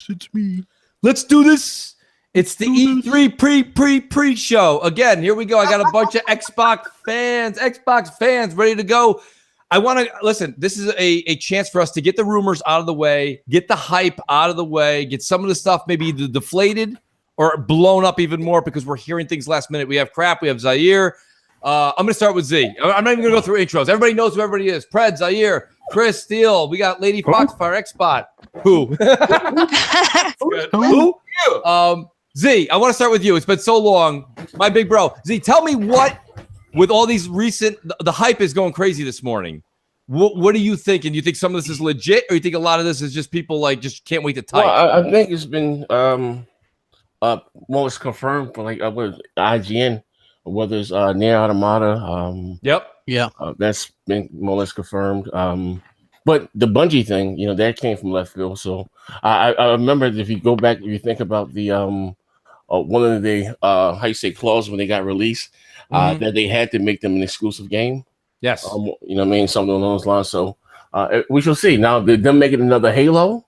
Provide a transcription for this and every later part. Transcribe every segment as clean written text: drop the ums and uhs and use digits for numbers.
It's me. Let's do this. It's the E3 pre-show. Again, here we go. I got a bunch of Xbox fans ready to go. I want to listen. This is a chance for us to get the rumors out of the way, get the hype out of the way, get some of the stuff maybe either deflated or blown up even more because we're hearing things last minute. We have Crap. We have Zaire. I'm going to start with Z. I'm not even going to go through intros. Everybody knows who everybody is. Pred, Zaire, Chris, Steele. We got Lady Foxfire, X-Bot. Who? Who? Z, I want to start with you. It's been so long. My big bro. Z, tell me what, with all these the hype is going crazy this morning. What are you thinking? Do you think some of this is legit, or you think a lot of this is just people like just can't wait to type? Well, I think it's been most confirmed for like with IGN, whether it's Near Automata. That's been more or less confirmed. But the Bungie thing, that came from left field. So I remember if you go back, if you think about the one of the clause when they got released, that they had to make them an exclusive game. Yes. Something along those lines. So we shall see. Now, them making another Halo,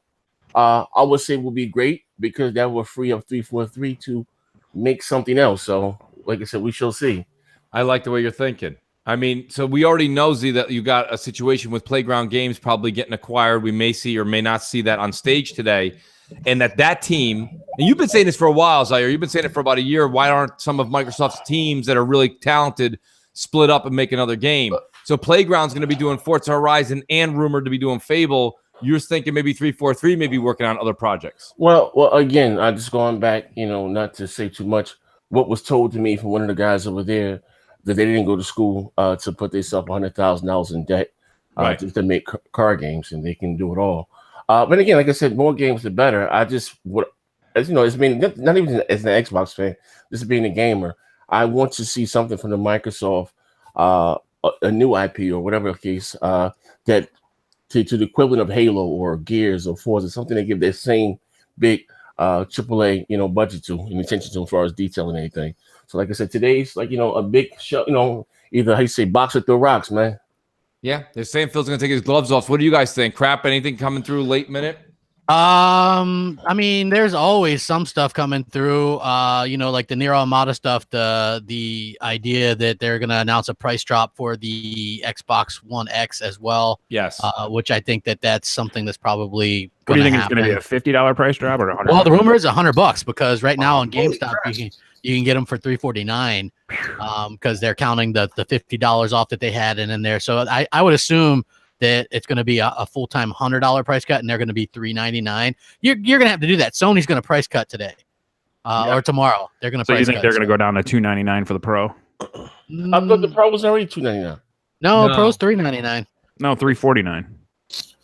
I would say will be great because that will free up 343 to make something else. So, like I said, we shall see. I like the way you're thinking. I mean, so we already know, Z, that you got a situation with Playground Games probably getting acquired. We may see or may not see that on stage today. And that team, and you've been saying this for a while, Zaire. You've been saying it for about a year. Why aren't some of Microsoft's teams that are really talented split up and make another game? So Playground's going to be doing Forza Horizon and rumored to be doing Fable. You're thinking maybe 343 may be working on other projects. Well, again, I just going back, not to say too much. What was told to me from one of the guys over there that they didn't go to school to put themselves $100,000 in debt just to make car games, and they can do it all. But again, like I said, more games the better. It's been not even as an Xbox fan, just being a gamer. I want to see something from the Microsoft, a new IP or whatever the case, that to the equivalent of Halo or Gears or Forza, something that give that same big AAA budget to and attention to as far as detail and anything. So like I said, today's like a big show. Either how you say box or throw rocks, man. Yeah, they're saying Phil's going to take his gloves off. What do you guys think? Crap, anything coming through late minute? I mean, there's always some stuff coming through. Like the Nier Automata stuff. The idea that they're going to announce a price drop for the Xbox One X as well. Yes. Which I think that's something that's probably. What do you think it's going to be, a $50 price drop or $100? Well, the rumor is $100 because right now on GameStop you can get them for $349 because they're counting the $50 off that they had in there. So I would assume that it's going to be a full-time $100 price cut, and they're going to be $399. You're going to have to do that. Sony's going to price cut today or tomorrow. They're going to. So you think they're going to go down to $299 for the Pro? I thought the Pro was already $299. No, Pro's $399. No, $349.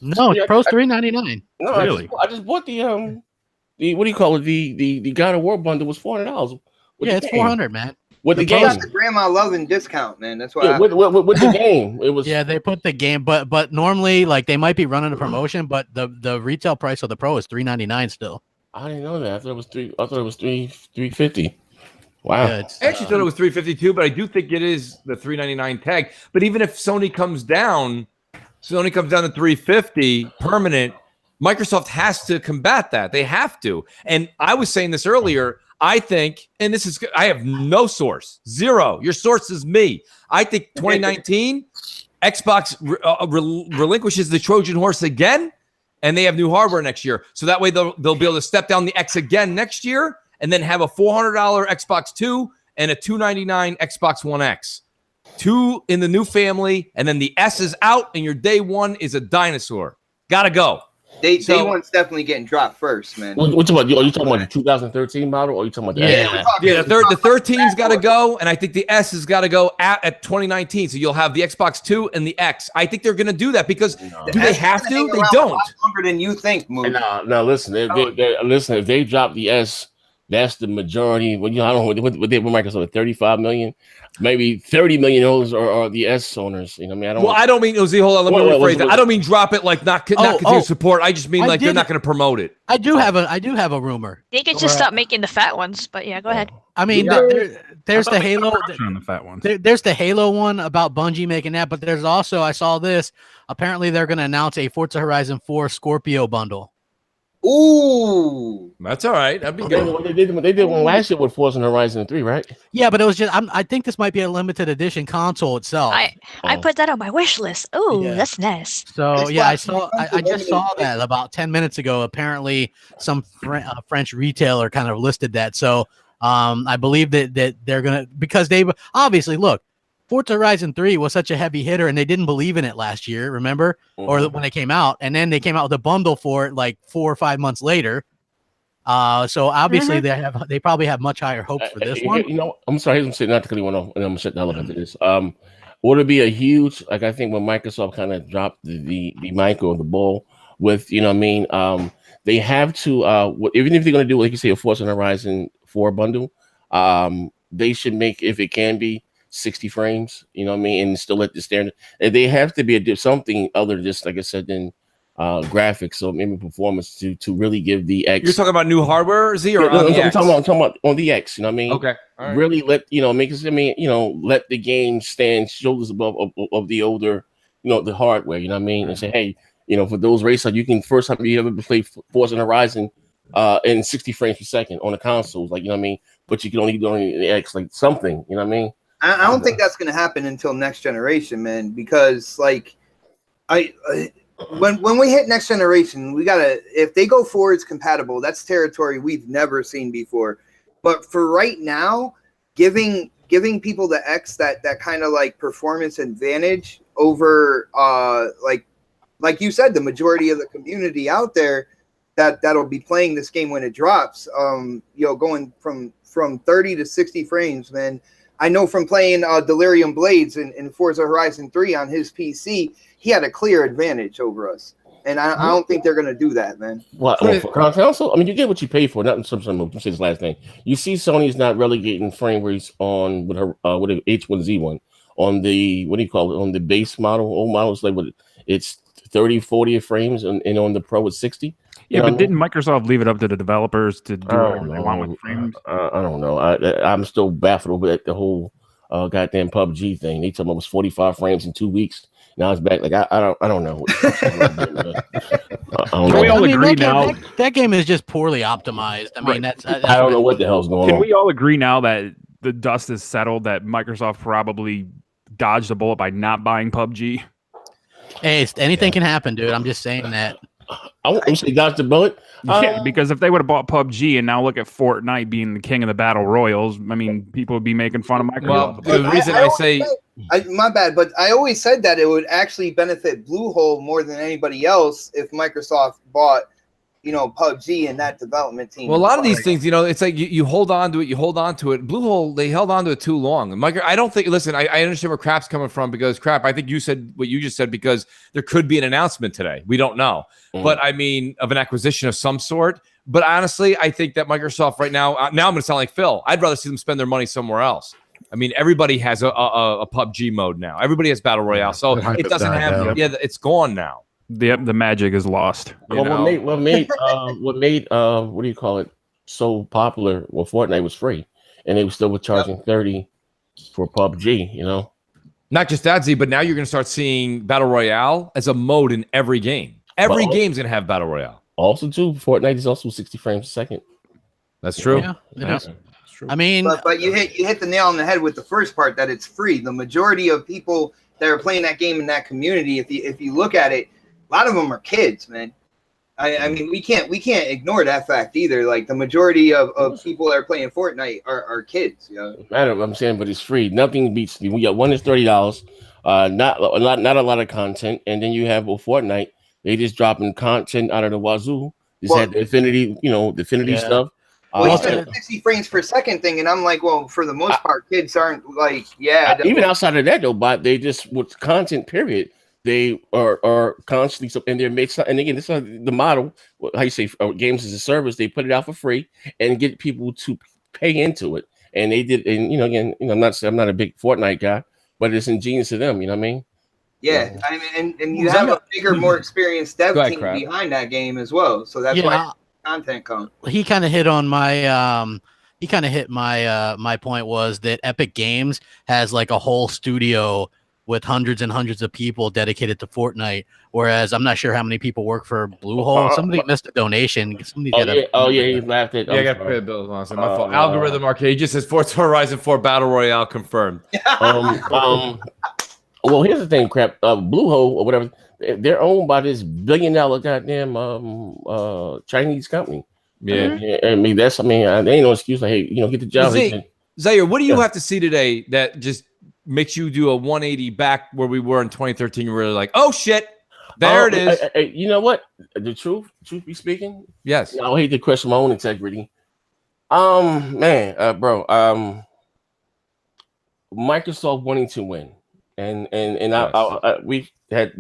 No, Pro's $399. No, really? I just bought the what do you call it? The God of War bundle was $400. Yeah, it's $400, man. With the game, got the grandma loving discount, man. That's why. Yeah, with the game, it was. Yeah, they put the game, but normally, like they might be running a promotion, but the retail price of the Pro is $399 still. I didn't know that. I thought it was $350. Wow. Yeah, I actually thought it was $352, but I do think it is the $399 tag. But even if Sony comes down to $350 permanent, Microsoft has to combat that. They have to. And I was saying this earlier. I think, and I have no source, zero. Your source is me. I think 2019, Xbox relinquishes the Trojan horse again, and they have new hardware next year. So that way they'll be able to step down the X again next year, and then have a $400 Xbox 2 and a $299 Xbox One X. 2 in the new family, and then the S is out, and your day one is a dinosaur. Gotta go. Day one's definitely getting dropped first, man. What are you talking about the 2013 model, or are you talking about the the 13's got to go, and I think the S has got to go at 2019. So you'll have the Xbox 2 and the X. I think they're going to do that because do they have to? They don't. Longer than you think, Mooch. No, listen. If they drop the S, that's the majority. When I don't know what they Microsoft 35 million, maybe 30 million owners are the S owners. I mean, I don't mean Ozzy. Hold on, let me rephrase that. I don't mean drop it like not continue support. I just mean they're not going to promote it. I do have a rumor. They could just stop making the fat ones, but yeah, go ahead. I mean, there's the Halo. On the fat ones. There's the Halo one about Bungie making that, but there's also I saw this. Apparently, they're going to announce a Forza Horizon 4 Scorpio bundle. Ooh. That's all right. That'd be They good. did one last year with Forza Horizon 3, right? Yeah, but it was just I think this might be a limited edition console itself. I Oh. put that on my wish list. Oh, Yeah. that's nice. So yeah, Xbox I just saw that about 10 minutes ago. Apparently, some French retailer kind of listed that. So I believe that they're gonna, because they obviously, look, Forza Horizon 3 was such a heavy hitter, and they didn't believe in it last year. Remember, or when they came out, and then they came out with a bundle for it like 4 or 5 months later. So obviously they probably have much higher hopes for this one. You know, I'm sorry, I'm saying not to cut anyone off, and I'm gonna shut the hell up into this. Would it be a huge, like, I think when Microsoft kind of dropped the mic or the ball with, you know what I mean? They have to, even if they're gonna do, like you say, a Forza Horizon 4 bundle, they should make, if it can be, 60 frames, you know what I mean, and still at the standard. And they have to be something other than just, like I said, than graphics, so maybe performance to really give the X. You're talking about new hardware, Z, or Yeah, on the I'm X? talking about on the X, you know what I mean? Okay. All right. Really let, you know, make it, I mean, you know, let the game stand shoulders above of the older, you know, the hardware, you know what I mean? And say, hey, you know, for those racers, you can, first time you ever play Forza Horizon in 60 frames per second on the consoles, like, you know what I mean? But you can only do it on the X, like something, you know what I mean? I don't think that's going to happen until next generation, man, because like when we hit next generation, we gotta, if they go forwards compatible, that's territory we've never seen before. But for right now, giving people the X that kind of like performance advantage over like you said, the majority of the community out there that'll be playing this game when it drops, you know, going from 30 to 60 frames, man. I know from playing Delirium Blades in Forza Horizon 3 on his PC, he had a clear advantage over us. And I don't think they're going to do that, man. What, for console? I mean, you get what you pay for. Not in some say this last thing. You see Sony's not relegating frame rates on with her with an H1Z1 on the, what do you call it, on the base model, old model. It's like what, it's 30, 40 frames, and on the Pro it's 60. Yeah, but didn't Microsoft leave it up to the developers to do whatever they want with frames? I don't know. I'm still baffled over at the whole goddamn PUBG thing. They told me it was 45 frames in 2 weeks. Now it's back. Like I don't know. Can we all agree now? That game is just poorly optimized. I mean, that's I don't know what the hell's going on. Can we all agree now that the dust is settled, that Microsoft probably dodged a bullet by not buying PUBG? Hey, anything can happen, dude. I'm just saying that. I won't say dodge the bullet. Yeah, because if they would have bought PUBG and now look at Fortnite being the king of the battle royals, I mean, people would be making fun of Microsoft. Well, the reason I say, my bad, but I always said that it would actually benefit Bluehole more than anybody else if Microsoft bought, you know, PUBG and that development team. well, a lot of these things, you know, it's like you hold on to it, Bluehole, they held on to it too long. And I don't think, listen, I understand where Crap's coming from, because Crap, I think you said what you just said, because there could be an announcement today. We don't know. But I mean, of an acquisition of some sort. But honestly, I think that Microsoft right now, I'm going to sound like Phil. I'd rather see them spend their money somewhere else. I mean, everybody has a PUBG mode now. Everybody has Battle Royale. So it doesn't have, it's gone now. The magic is lost. Well, what made what do you call it so popular? Well, Fortnite was free, and they were still charging 30 for PUBG. You know, not just that, Z, but now you're going to start seeing Battle Royale as a mode in every game. Every game's going to have Battle Royale. Also, too, Fortnite is also 60 frames a second. That's true. Yeah, it is. I mean, but you hit the nail on the head with the first part, that it's free. The majority of people that are playing that game in that community, if you look at it, a lot of them are kids, man. I mean, we can't ignore that fact either. Like, the majority of people that are playing Fortnite are kids. You know? I'm saying, but it's free. Nothing beats. We got one is $30. Not a lot of content, and then you have Fortnite. They just dropping content out of the wazoo. Just had the Infinity, stuff. Well, you said the 60 frames per second thing, and I'm like, well, for the most part, kids aren't like, even outside of that though, but they just, with content period, they are constantly, and they're made. And again, this is the model. How you say, games as a service? They put it out for free and get people to pay into it. And they did. And I'm not a big Fortnite guy, but it's ingenious to them. You know what I mean? Yeah, I mean, and you have a bigger, more experienced dev team behind that game as well. So that's why content comes. He kind of hit on my my point was that Epic Games has like a whole studio with hundreds and hundreds of people dedicated to Fortnite. Whereas I'm not sure how many people work for Bluehole. Somebody missed a donation. He laughed at. Yeah, I got to pay the bills. Honestly, my fault. Algorithm Arcade. He just says Forza Horizon 4 Battle Royale confirmed. Well, here's the thing, crap. Bluehole or whatever, they're owned by this billion-dollar goddamn Chinese company. Yeah. I mean, there ain't no excuse. Like, hey, get the job. Zaire, what do you have to see today that just makes you do a 180 back where we were in 2013? You're really like, oh shit, there it is. You know what? The truth be speaking, yes. I hate to question my own integrity. Bro. Microsoft wanting to win, and yes. We had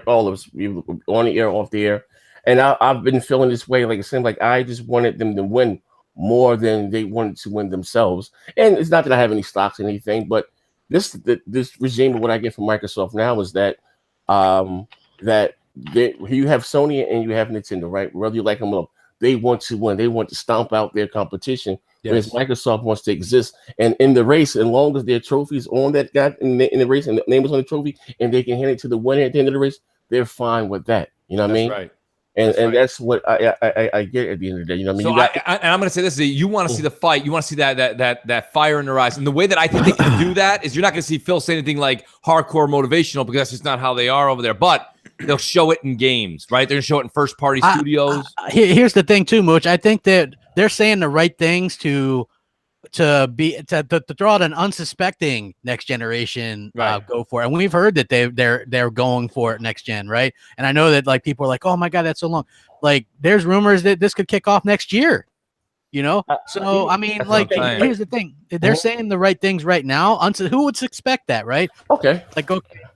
all of us. We were on the air, off the air, and I've been feeling this way. Like it seemed like I just wanted them to win more than they wanted to win themselves. And it's not that I have any stocks or anything, but this regime of what I get from Microsoft now is that you have Sony and you have Nintendo, right? Whether you like them or not, they want to win. They want to stomp out their competition. Yes. Whereas Microsoft wants to exist. And in the race, as long as their trophies on that guy in the race and the name is on the trophy and they can hand it to the winner at the end of the race, they're fine with that. You know what I mean? Right. And that's what I get at the end of the day. You know what I mean? So I'm going to say this: you want to see the fight, you want to see that fire in their eyes, and the way that I think they can do that is you're not going to see Phil say anything like hardcore motivational because that's just not how they are over there. But they'll show it in games, right? They're going to show it in first-party studios. Here's the thing, too, Mooch. I think that they're saying the right things to throw out an unsuspecting next generation go for it. And we've heard that they're going for it next gen, right? And I know that like people are like, oh my god, that's so long. Like there's rumors that this could kick off next year, so I mean, like here's the thing, they're saying the right things right now. Who would expect that, right? Okay,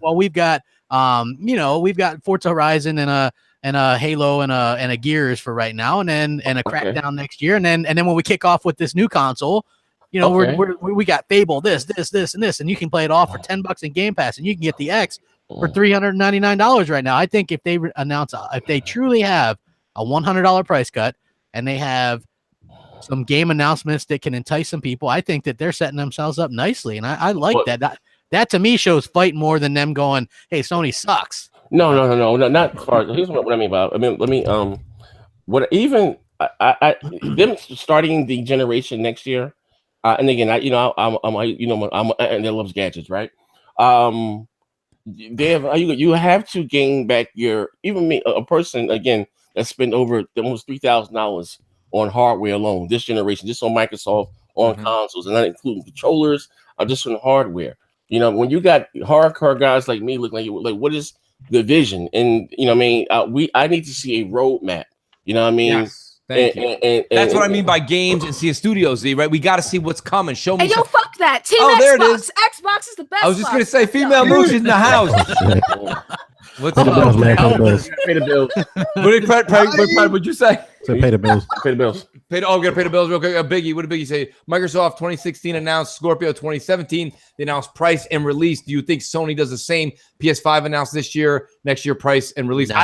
well we've got we've got Forza Horizon and a Halo and a Gears for right now, and a Crackdown next year, and then when we kick off with this new console, we got Fable, this, and this, and you can play it all for $10 in Game Pass, and you can get the X for $399 right now. I think if they if they truly have a $100 price cut and they have some game announcements that can entice some people, I think that they're setting themselves up nicely, and I like that. That to me shows fight more than them going, "Hey, Sony sucks." No, not as far as here's what I mean by them starting the generation next year. And again, I'm and that loves gadgets, right? You have to gain back a person again that spent over almost $3,000 on hardware alone this generation, just on Microsoft on consoles, and not including controllers, just on hardware. When you got hardcore guys like me, look like what is the vision? And I need to see a roadmap. You know what I mean? Yes. Thank you. And that's what I mean by games and see a studio, Z, right? We got to see what's coming. Show me. Hey, fuck that. Team Xbox. There it is. Xbox is the best. I was just going to say, female Mooch in the house. What's up? Pay the bills. What did you say? So pay the bills. Pay the bills. We're gonna pay the bills real quick. Biggie, what did Biggie say? Microsoft 2016 announced Scorpio 2017. They announced price and release. Do you think Sony does the same? PS5 announced this year, next year price and release. They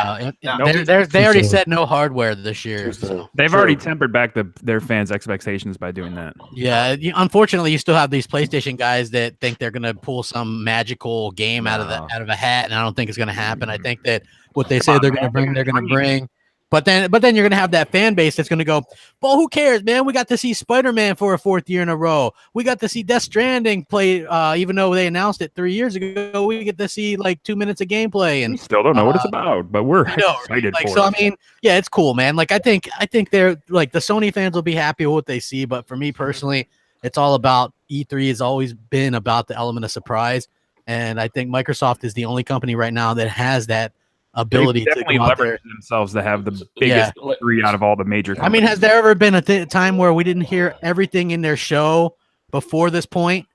already said no hardware this year. So. They've already tempered back their fans' expectations by doing that. Yeah, unfortunately, you still have these PlayStation guys that think they're gonna pull some magical game out of a hat, and I don't think it's gonna happen. I think that what they say they're gonna bring. But then you're gonna have that fan base that's gonna go, well, who cares, man? We got to see Spider-Man for a 4th year in a row. We got to see Death Stranding play, even though they announced it 3 years ago. We get to see like 2 minutes of gameplay, and we still don't know what it's about, but we're excited for it. So I mean, yeah, it's cool, man. Like I think they're like the Sony fans will be happy with what they see, but for me personally, it's all about E3 has always been about the element of surprise, and I think Microsoft is the only company right now that has that ability to come out there themselves to have the biggest three out of all the major companies. I mean, has there ever been a time where we didn't hear everything in their show before this point?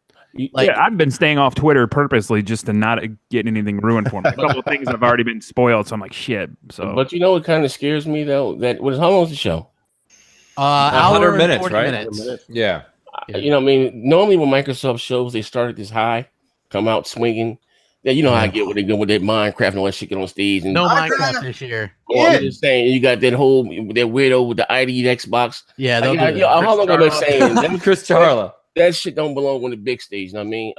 Like, yeah, I've been staying off Twitter purposely just to not get anything ruined for me. A couple of things have already been spoiled, so I'm like, shit. So, but what kind of scares me though? How long was the show? 100 minutes, 40 right? Minutes. Yeah. Normally when Microsoft shows they start at this high, come out swinging. Yeah, how I get what they do with their Minecraft and all that shit get on stage. And no Minecraft this year. I'm just saying, you got that weirdo with the ID Xbox. Yeah, how long have I been saying that? Chris Charla. That shit don't belong on the big stage. You know what I mean?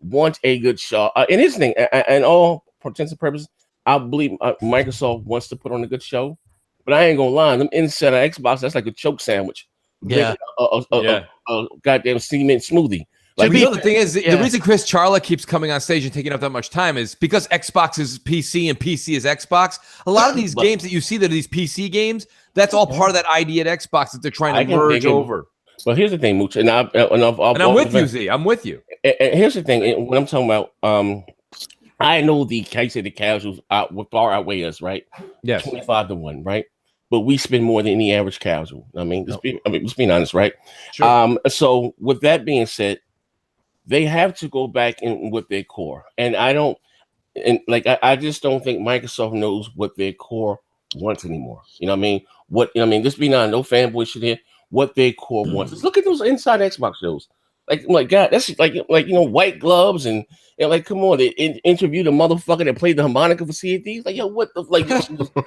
want a good show. And here's the thing, and all intents and purposes, I believe Microsoft wants to put on a good show. But I ain't gonna lie, them inside of Xbox, that's like a choke sandwich. Yeah. A goddamn cement smoothie. Like, you know, the thing is, the reason Chris Charla keeps coming on stage and taking up that much time is because Xbox is PC and PC is Xbox. A lot of these games that you see that are these PC games, that's all part of that ID at Xbox that they're trying to merge over. But here's the thing, Mooch, and I'm with you, Z. I'm with you. And here's the thing, when I'm talking about, I know the casuals far outweigh us, right? Yes, 25-1, right? But we spend more than any average casual. Let's be honest, right? Sure. So with that being said, they have to go back in with their core, and I just don't think Microsoft knows what their core wants anymore. You know what I mean? Just be honest, no fanboy shit here. What their core wants. Just look at those inside Xbox shows. Like God, that's like white gloves and like, come on, they interviewed a motherfucker that played the harmonica for CFDs. Like, yo, what the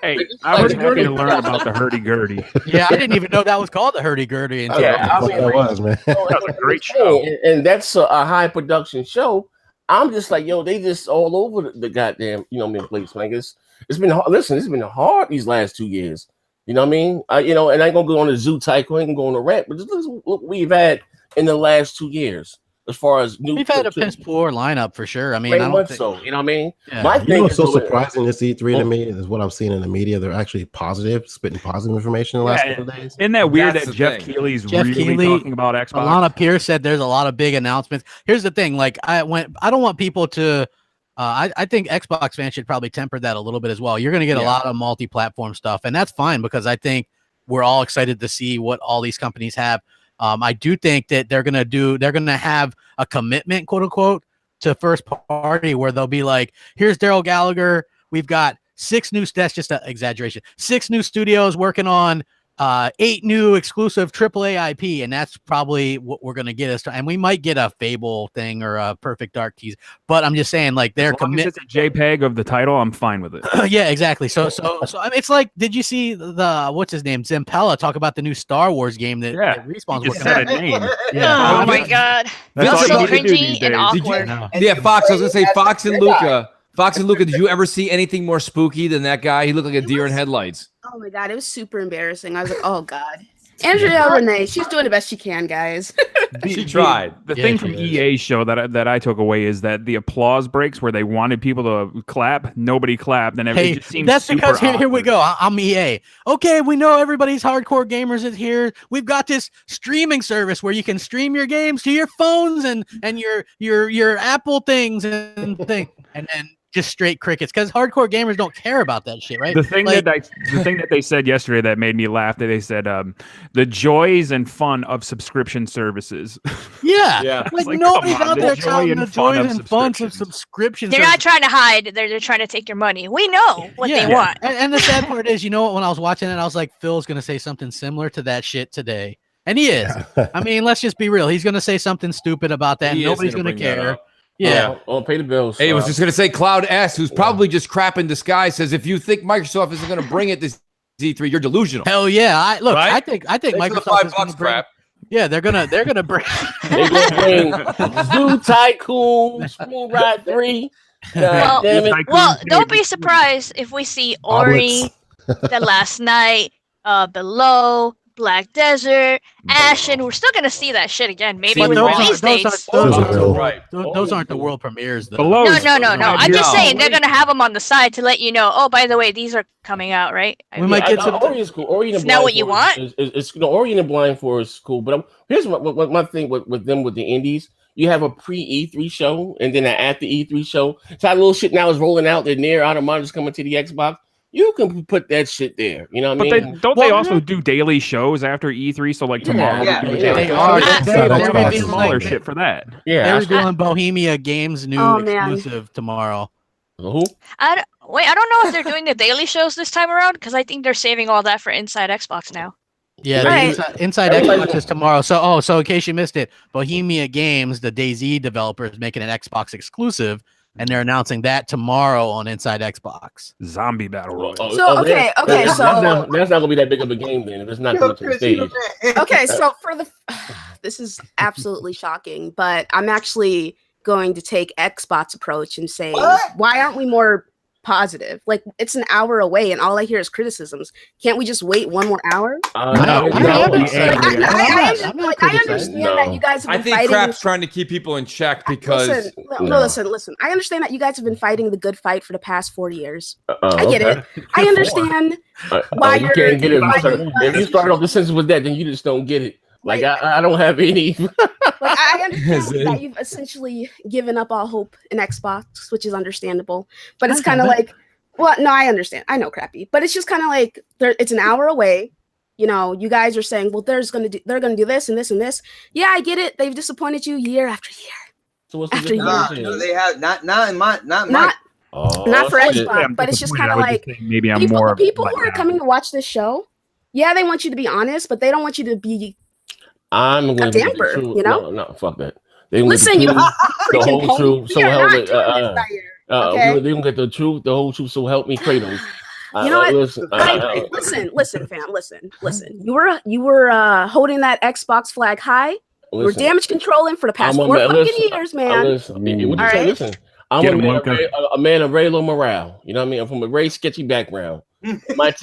hey, I was happy to learn about the hurdy-gurdy. Yeah, I didn't even know that was called the hurdy-gurdy. That was, man. That was a great show. And that's a high production show. I'm just like, yo, they just all over the goddamn, place. Like, it's been hard. Listen, it's been hard these last 2 years. You know what I mean? And I ain't gonna go on a Zoo Tycoon, I ain't gonna go on a rant, but just look what we've had in the last 2 years. As far as we've had a piss poor lineup for sure. I mean, I don't think so. You know what I mean? Yeah. My thing what's so surprising this E3 to me is what I'm seeing in the media. They're actually spitting positive information in the last couple of days. Isn't that weird that Jeff Keighley's really talking about Xbox? Alana Pierce said there's a lot of big announcements. Here's the thing: like, I don't want people to. I think Xbox fans should probably temper that a little bit as well. You're going to get a lot of multi-platform stuff, and that's fine because I think we're all excited to see what all these companies have. I do think that they're going to have a commitment, quote unquote, to first party where they'll be like, here's Daryl Gallagher. We've got 6 new, that's just an exaggeration, 6 new studios working on 8 new exclusive AAA IP. And that's probably what we're going to get us to. And we might get a Fable thing or a Perfect Dark tease, but I'm just saying, like, they're committed. It's a JPEG of the title. I'm fine with it. Yeah, exactly. So I mean, it's like, did you see the what's his name, Zampella, talk about the new Star Wars game that Respawn's working on? Name. Yeah. Oh my god, that's so cringy and awkward. Fox. I was gonna say Fox and Luca. Fox and Luca, did you ever see anything more spooky than that guy? He looked like a deer in headlights. Oh my god, it was super embarrassing. I was like, oh god. Andrea Renee, she's doing the best she can, guys. She tried. The thing from EA's show that I took away is that the applause breaks where they wanted people to clap, nobody clapped, and it just seems that's super because here we awkward. go. I'm EA. Okay, we know everybody's hardcore gamers is here. We've got this streaming service where you can stream your games to your phones and your Apple things and thing, and then just straight crickets because hardcore gamers don't care about that shit, right? The thing that they said yesterday that made me laugh, that they said the joys and fun of subscription services. Yeah. Like nobody's out there touting the joys and fun of subscriptions. They're not trying to hide. They're trying to take your money. We know what they want. And the sad part is, when I was watching it, I was like, Phil's gonna say something similar to that shit today, and he is. I mean, let's just be real. He's gonna say something stupid about that, and nobody's gonna care. Yeah, I'll pay the bills. Hey, I was just gonna say, Cloud S, who's probably just crap in disguise, says if you think Microsoft isn't gonna bring it this Z3, you're delusional. Hell yeah! I think Thanks Microsoft is $5 crap. Yeah, they're gonna bring. They're gonna bring Zoo Tycoon, Spring Ride 3. Well, don't be surprised if we see Ori, The Last Night, Below, Black Desert, Ashen. We're still gonna see that shit again. Maybe with release dates. Those aren't the world premieres, though. No. I'm just saying they're gonna have them on the side to let you know. Oh, by the way, these are coming out, right? We might get some. Ori is cool. Ori is that what you want? It's Ori and the Blind Forest is cool. But here's what my thing with them with the indies. You have a pre-E3 show and then an after E3 show. So that little shit now is rolling out. The Nier Automata is coming to the Xbox. You can put that shit there. You know what I mean? Don't they also do daily shows after E3? So like tomorrow, they are. They're smaller shit for that. Yeah, they're doing Bohemia Games new exclusive tomorrow. Who? I don't know if they're doing the daily shows this time around because I think they're saving all that for Inside Xbox now. Yeah, Inside Xbox is tomorrow. So in case you missed it, Bohemia Games, the DayZ developer, is making an Xbox exclusive. And they're announcing that tomorrow on Inside Xbox. Zombie Battle Royale. So that's not gonna be that big of a game then if it's not going to the stage. Okay, so this is absolutely shocking, but I'm actually going to take Xbox approach and say, What? why aren't we more positive? Like, it's an hour away and all I hear is criticisms. Can't we just wait one more hour? I'm not criticizing. I understand that you guys have I been think fighting. Crap's trying to keep people in check because listen. I understand that you guys have been fighting the good fight for the past 40 years. I get it. I understand why you can't get it. If you start off the sentence with that, then you just don't get it. Like I don't have any. Like, I understand that you've essentially given up all hope in Xbox, which is understandable. But it's kind of like, well, no, I understand. I know, Crappy, but it's just kind of like it's an hour away. You know, you guys are saying, well, they're gonna do this and this and this. Yeah, I get it. They've disappointed you year after year. So what's after year? No, they have not for Xbox, but it's just kind of like maybe I'm people who are coming to watch this show. Yeah, they want you to be honest, but they don't want you to be. I'm going a damper, you know? No, fuck that. They listen, the whole truth. So help me. Okay? They gonna get the truth, the whole truth. So help me, Kratos. You know what? Listen, fam. Listen. You were holding that Xbox flag high. You were damage controlling for the past 4 fucking years, man. Listen. I'm a man of very low morale. You know what I mean? I'm from a very sketchy background. My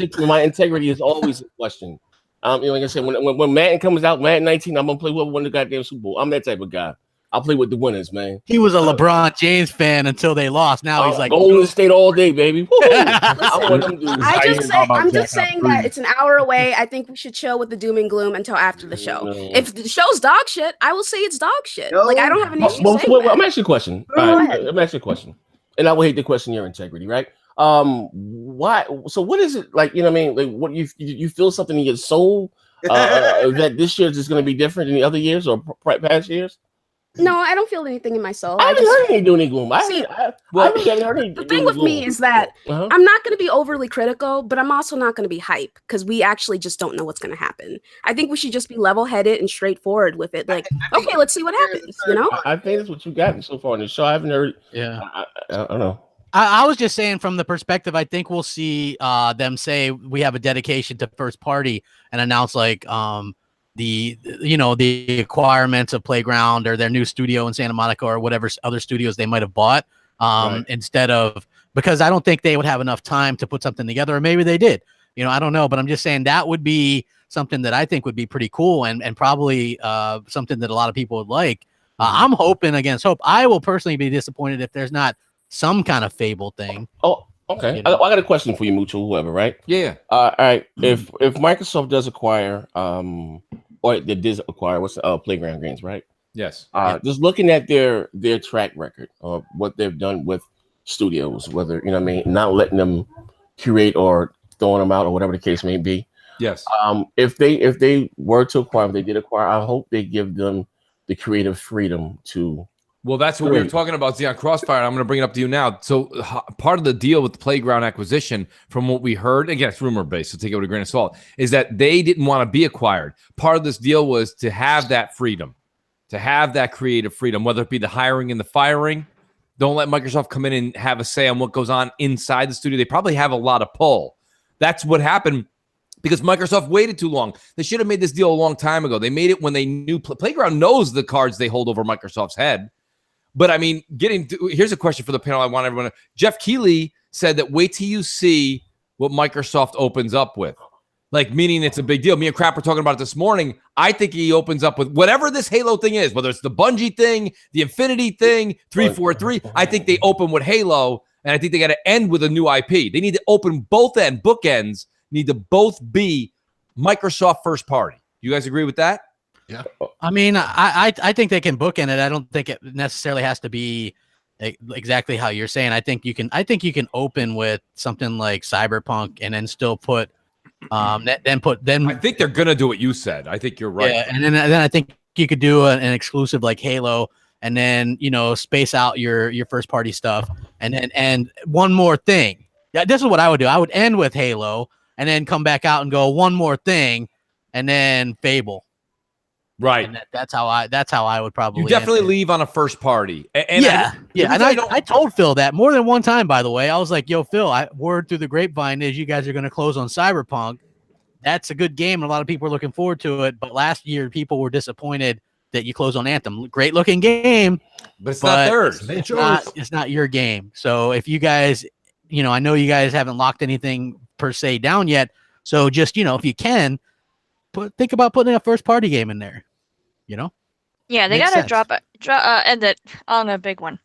integrity is always in question. You know, like I said, when Madden comes out, Madden 19, I'm gonna play whoever won the goddamn Super Bowl. I'm that type of guy. I'll play with the winners, man. He was a LeBron James fan until they lost. Now he's like Golden State all day, baby. I'm just saying that it's an hour away. I think we should chill with the doom and gloom until after the show. If the show's dog shit, I will say it's dog shit. Like, I don't have an issue saying that. I'm asking you a question. I'm asking you a question, and I will hate to question your integrity, right? Why? So what is it like? You know what I mean? Like, what you feel something in your soul that this year is just going to be different than the other years or past years? No, I don't feel anything in my soul. I haven't heard any doom and gloom. The thing with me is that I'm not going to be overly critical, but I'm also not going to be hype because we actually just don't know what's going to happen. I think we should just be level-headed and straightforward with it. Like, okay, let's see what happens. You know? I think that's what you got so far in the show. I haven't heard. Yeah, I don't know. I was just saying from the perspective, I think we'll see them say we have a dedication to first party and announce like the requirements of Playground or their new studio in Santa Monica or whatever other studios they might have bought instead of, because I don't think they would have enough time to put something together, or maybe they did, you know, I don't know, but I'm just saying that would be something that I think would be pretty cool and probably something that a lot of people would like. I'm hoping against hope. I will personally be disappointed if there's not some kind of Fable thing. Oh, okay. You know? I got a question for you, Mooch, or whoever, right? Yeah. All right. If Microsoft does acquire or they did acquire Playground Games, right? Yes. Just looking at their track record of what they've done with studios, whether, you know what I mean, not letting them curate or throwing them out or whatever the case may be. Yes. If they were to acquire, if they did acquire, I hope they give them the creative freedom to. Well, that's what we were talking about, Xeon Crossfire. I'm going to bring it up to you now. So part of the deal with the Playground acquisition, from what we heard, again, it's rumor-based, so take it with a grain of salt, is that they didn't want to be acquired. Part of this deal was to have that freedom, to have that creative freedom, whether it be the hiring and the firing. Don't let Microsoft come in and have a say on what goes on inside the studio. They probably have a lot of pull. That's what happened because Microsoft waited too long. They should have made this deal a long time ago. They made it when they knew Playground knows the cards they hold over Microsoft's head. But I mean, here's a question for the panel. I want everyone to. Jeff Keighley said that wait till you see what Microsoft opens up with, like meaning it's a big deal. Me and Crap were talking about it this morning. I think he opens up with whatever this Halo thing is, whether it's the Bungie thing, the Infinity thing, 343. I think they open with Halo, and I think they got to end with a new IP. They need to open bookends need to both be Microsoft first party. You guys agree with that? Yeah. I mean, I think they can bookend it. I don't think it necessarily has to be exactly how you're saying. I think you can open with something like Cyberpunk and then still put I think they're gonna do what you said. I think you're right. Yeah, and then I think you could do an exclusive like Halo, and then space out your first party stuff, and one more thing. Yeah, this is what I would do. I would end with Halo, and then come back out and go one more thing, and then Fable. Right. And that's how I would probably. You definitely leave on a first party. And I told Phil that more than one time, by the way. I was like, yo, Phil, word through the grapevine is you guys are going to close on Cyberpunk. That's a good game. And a lot of people are looking forward to it. But last year, people were disappointed that you close on Anthem. Great looking game, but it's not theirs. It's not your game. So if you guys, I know you guys haven't locked anything per se down yet. So just, if you can, think about putting a first party game in there. Yeah, they gotta drop end it on a big one.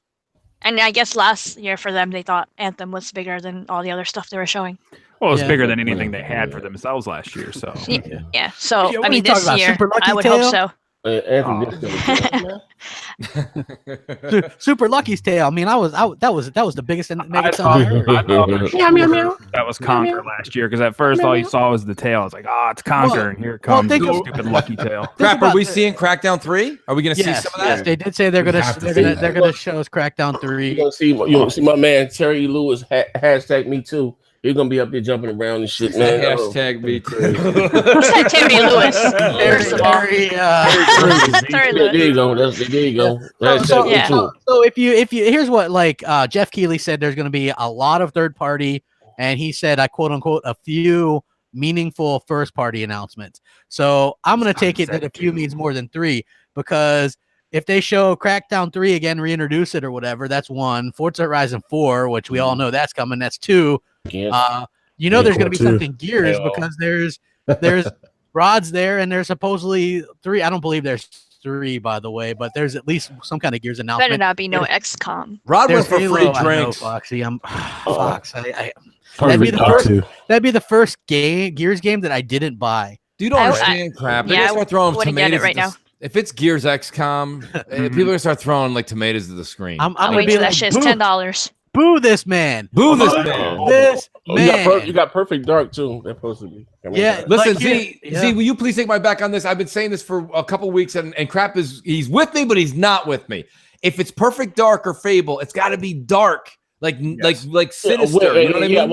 And I guess last year for them, they thought Anthem was bigger than all the other stuff they were showing. Well, it was bigger than anything they had for themselves last year. So yeah. So Yeah, I mean, this year I would hope so. Super Lucky's Tale. I mean, that was the biggest negative I heard. That was Conquer last year because at first all you saw was the tail. I was like, it's Conquer, and here it comes, stupid Lucky Tail. Crap, are we seeing Crackdown 3? Are we going to see some of that? Yes, they did say they're gonna show us Crackdown 3. You're gonna see my man Terry Lewis hashtag me too. He's gonna be up there jumping around and shit, man. Hashtag me too. Who's that Terry Lewis? First of all. There you go. There you go. So if you here's what Jeff Keighley said, there's going to be a lot of third party, and he said, I quote unquote, a few meaningful first party announcements. So I'm going to take it that a few means more than 3, because if they show Crackdown 3 again, reintroduce it or whatever, that's 1. Forza Horizon 4, which we all know that's coming, that's 2. There's going to be something Gears because there's rods there, and there's supposedly 3. I don't believe there's 3, by the way, but there's at least some kind of Gears announcement. Better not be no XCOM. Rod went for free drinks. Foxy, that'd be the first Gears game that I didn't buy. You don't understand crap. They're gonna start throwing tomatoes right now. If it's Gears XCOM, people are gonna start throwing tomatoes to the screen. I'm waiting till that shit's $10. Boo this man! Boo this man! This man! You got Perfect Dark too. That's supposed to be. Yeah. Listen, Z, will you please take my back on this? I've been saying this for a couple weeks, and crap he's with me, but he's not with me. If it's Perfect Dark or Fable, it's got to be dark, like Sinister. You know what I mean? I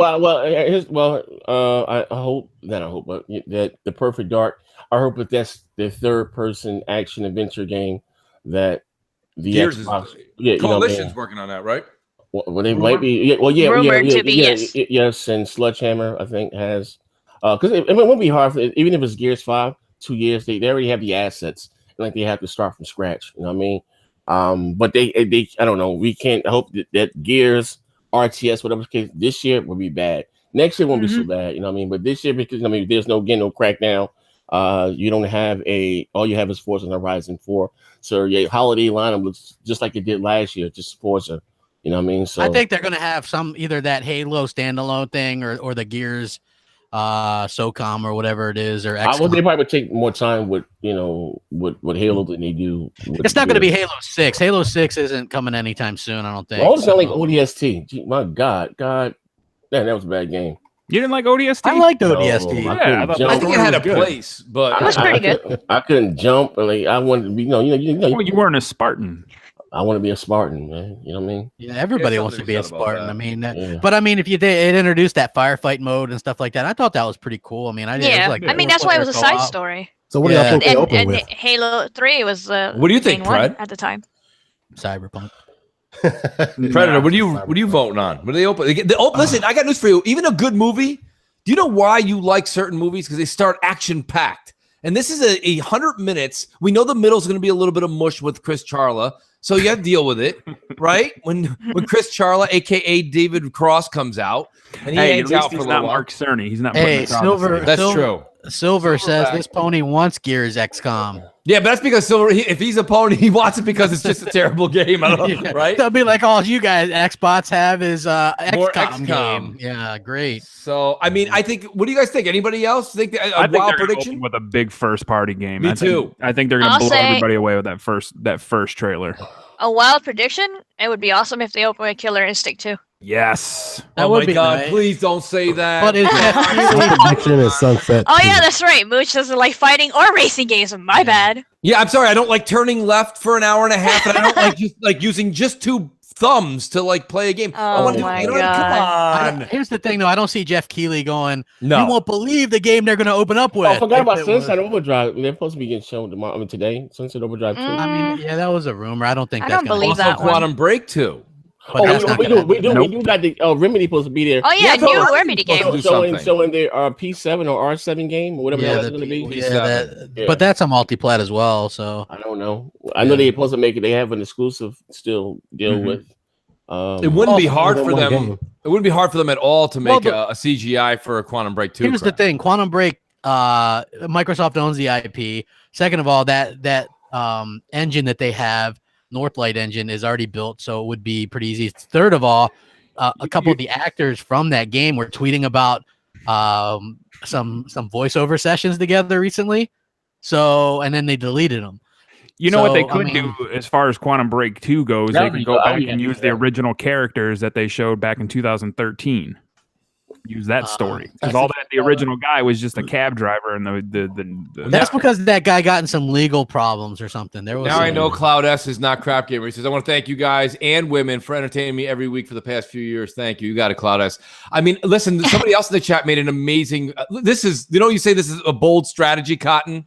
hope that the Perfect Dark. I hope that that's the third-person action adventure game that the Xbox, Coalition's working on that, right? Well, they might be. Yes, and Sledgehammer, I think, has because it won't be hard even if it's Gears 5, 2 years. They already have the assets, like they have to start from scratch. You know what I mean? But they I don't know. We can't hope that Gears RTS, whatever case, this year will be bad. Next year won't be so bad. You know what I mean? But this year, because there's no Crackdown. You don't have all you have is Forza Horizon 4. So your holiday lineup looks just like it did last year, just Forza. You know what I mean? So I think they're going to have either that Halo standalone thing or the Gears SOCOM or whatever it is, or XCOM. They probably take more time with Halo than they do. It's not going to be Halo 6. Halo 6 isn't coming anytime soon, I don't think. Well, it's not like ODST. Gee, my God, man, that was a bad game. You didn't like ODST? I liked ODST. I think it had a place, but it was pretty good. I couldn't jump. I wanted to be. You weren't a Spartan. I want to be a Spartan, man. You know what I mean? Yeah, everybody wants to be a Spartan. I mean, but I mean, if it introduced that firefight mode and stuff like that, I thought that was pretty cool. I mean, that's why it was a side story. So what do y'all think they open with? Halo 3 was what do you think, Fred? At the time? Cyberpunk. Predator, what are you voting on? What do they open? Listen, I got news for you. Even a good movie, do you know why you like certain movies? Because they start action packed. And this is 100 minutes. We know the middle is going to be a little bit of mush with Chris Charla. So you have to deal with it, right? When Chris Charla, aka David Cross, comes out, and he hangs out for a little while. Mark Cerny. He's not. Silver. That's true. Silver says this pony wants Gears XCOM. Yeah, but that's because Silver, if he's a pony, he wants it because it's just a terrible game. I don't know, right? They'll be like, all you guys Xbots have is XCOM game. Yeah, great. So, I mean, I think, what do you guys think? Anybody else think I think wild prediction? With a big first party game. Me too. I think they're going to blow everybody away with that first trailer. A wild prediction? It would be awesome if they open with Killer Instinct 2. Yes. That would be God, nice. Please don't say that. But prediction is Sunset. Oh yeah, that's right. Mooch doesn't like fighting or racing games. My bad. Yeah, I'm sorry. I don't like turning left for an hour and a half, and I don't like using just 2 thumbs to play a game. Oh my God. Come on. Here's the thing, though. I don't see Jeff Keighley going, no. You won't believe the game they're going to open up with. I forgot about Sunset Overdrive. They're supposed to be getting shown tomorrow. Today. Sunset Overdrive 2. I mean, yeah, that was a rumor. I don't think I that's don't believe also that Quantum Break 2. But that's not we gonna do. happen. We do got the Remedy supposed to be there. Oh yeah, new Remedy game. do something. Showing their P7 or R7 game or whatever that's going to be. P7. But that's a multi-plat as well. So I don't know. I know they're supposed to make it. They have an exclusive still deal with. It wouldn't be hard for them. game. It wouldn't be hard for them at all to make a CGI for Quantum Break 2. Here's the thing: Quantum Break, Microsoft owns the IP. Second of all, that engine that they have, Northlight engine, is already built, so it would be pretty easy. Third of all, a couple of the actors from that game were tweeting about some voiceover sessions together recently. So, and then they deleted them. You know what they could do as far as Quantum Break 2 goes? They could go back and use the original characters that they showed back in 2013. Use that story, because all that the original guy was just a cab driver, and the that's because that guy got in some legal problems or something. There was now I know Cloud S is not Crap Gamer. He says, I want to thank you guys and women for entertaining me every week for the past few years. Thank you. You got it, Cloud S. I mean, listen, somebody else in the chat made an amazing. This is, you say this is a bold strategy, Cotton.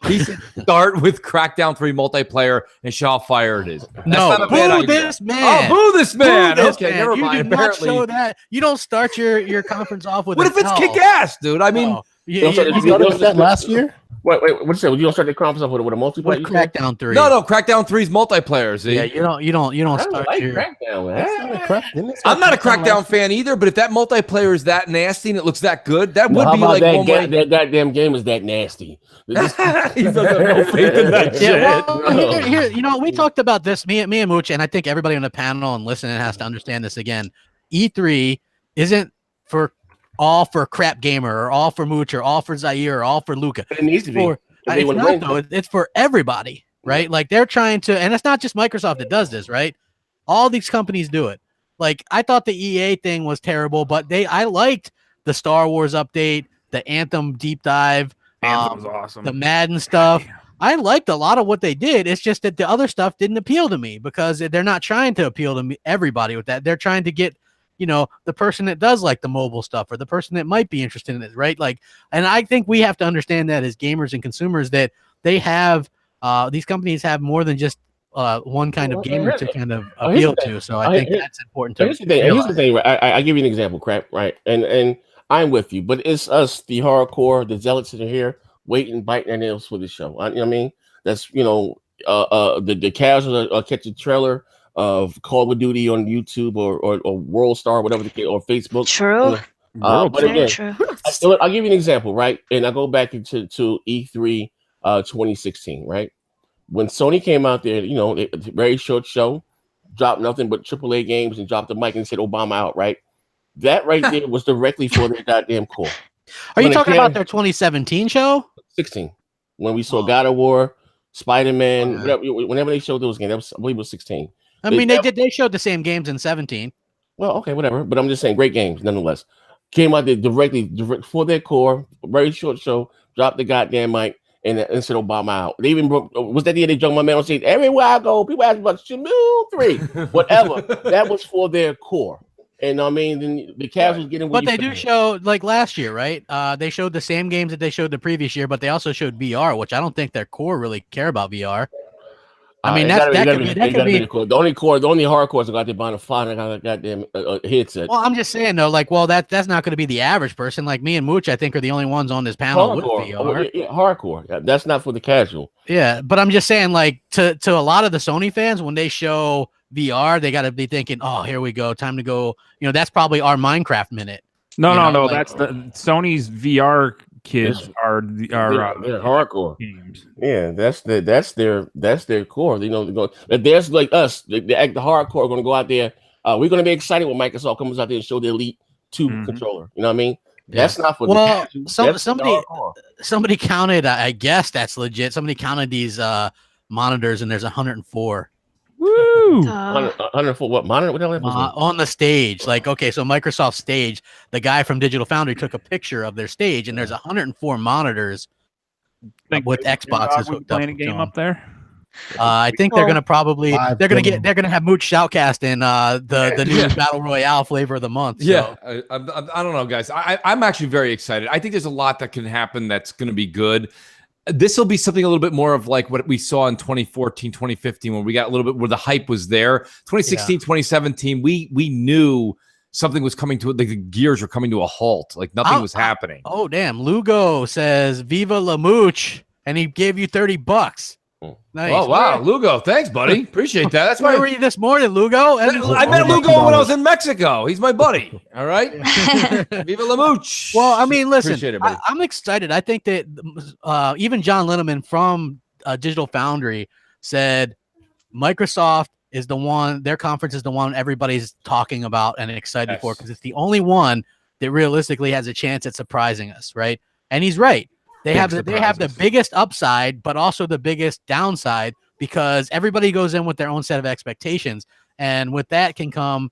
He said start with Crackdown 3 multiplayer and shall fire it is. That's not a bad idea. This man. Oh, boo this man. Boo this okay, man. never You mind. did not show that. You don't start your conference off with what if it's kick ass, dude? I mean, You started that last year? Wait, what's that? You don't start the conference off with a multiplayer? Crackdown 3. no, Crackdown 3's multiplayer. See? Yeah, you don't start like your Crackdown. I'm not a Crackdown fan either, but if that multiplayer is that nasty and it looks that good, that would be like that goddamn game is that nasty. He doesn't have no faith in that shit. Yeah, well, here, we talked about this, me and Mooch, and I think everybody on the panel and listening has to understand this again. E3 isn't all for Crap Gamer or all for Mooch or all for Zaire or all for Luca. It needs to be. It's for everybody, right? Like they're trying to, and it's not just Microsoft that does this, right? All these companies do it. Like I thought the EA thing was terrible, but I liked the Star Wars update, the Anthem deep dive, Anthem was awesome. the Madden stuff. I liked a lot of what they did. It's just that the other stuff didn't appeal to me because they're not trying to appeal to everybody with that. They're trying to get, the person that does like the mobile stuff or the person that might be interested in it, right? Like, and I think we have to understand that as gamers and consumers that they have, these companies have more than just one kind of gamer to kind of appeal to. So I think that's important to Here's the thing, right? I give you an example, Crap, right? And I'm with you, but it's us, the hardcore, the zealots in here, waiting, biting their nails for the show. You know what I mean? That's, the casuals are catching trailer of Call of Duty on YouTube or World Star, whatever the case, or Facebook. True. But again, true. I'll give you an example, right? And I go back into E3 2016, right? When Sony came out there, very short show, dropped nothing but AAA games and dropped the mic and said Obama out, right? That right there was directly for their goddamn core. Are you talking about their 2017 show? 16. When we saw God of War, Spider-Man, whenever they showed those games, I believe it was 16. I mean, they showed the same games in 17. Well, okay, whatever. But I'm just saying, great games nonetheless. Came out there directly for their core, very short show, dropped the goddamn mic, and said Obama out. They even was that the year they jumped my man on stage? Everywhere I go, people ask about Shamu 3, whatever. That was for their core. And I mean, then the casuals getting. But they do show like last year, right? They showed the same games that they showed the previous year, but they also showed VR, which I don't think their core really care about VR. I mean, that could be the only hardcores that got there buying a $500 goddamn headset. Well, I'm just saying though, like, well, that's not going to be the average person. Like me and Mooch, I think are the only ones on this panel with VR. Hardcore. Yeah, that's not for the casual. Yeah, but I'm just saying, like, to a lot of the Sony fans, when they show VR, they got to be thinking, oh, here we go, time to go. That's probably our Minecraft minute. No. Like, that's the Sony's VR kids are hardcore games. Yeah, that's their core. There's like us, the hardcore are going to go out there. We're going to be excited when Microsoft comes out there and show their Elite 2 controller. You know what I mean? That's not for somebody counted. I guess that's legit. Somebody counted these monitors, and there's 104. Woo! 104 what monitor? What the hell on the stage. Like, okay, so Microsoft stage, the guy from Digital Foundry took a picture of their stage, and there's 104 monitors with Xboxes hooked up. Playing a game up there. I think they're gonna they're gonna have Mooch shoutcast in the new Battle Royale flavor of the month. Yeah, so. I don't know, guys. I'm actually very excited. I think there's a lot that can happen that's gonna be good. this will be something a little bit more of like what we saw in 2014, 2015, when we got a little bit where the hype was there. 2016, 2017, we knew something was coming to it. Like the gears were coming to a halt. Like nothing was happening. Oh, damn. Lugo says, Viva la Mooch. And he gave you $30. Nice. Oh, wow. Lugo. Thanks, buddy. Appreciate that. That's where were you this morning, Lugo? I met Lugo when I was in Mexico. He's my buddy. All right. Viva la Mooch. Well, I mean, listen, Appreciate it, buddy. I'm excited. I think that even John Linneman from Digital Foundry said Microsoft is the one, their conference is the one everybody's talking about and excited for, because it's the only one that realistically has a chance at surprising us, right? And he's right. They have the biggest upside, but also the biggest downside, because everybody goes in with their own set of expectations, and with that can come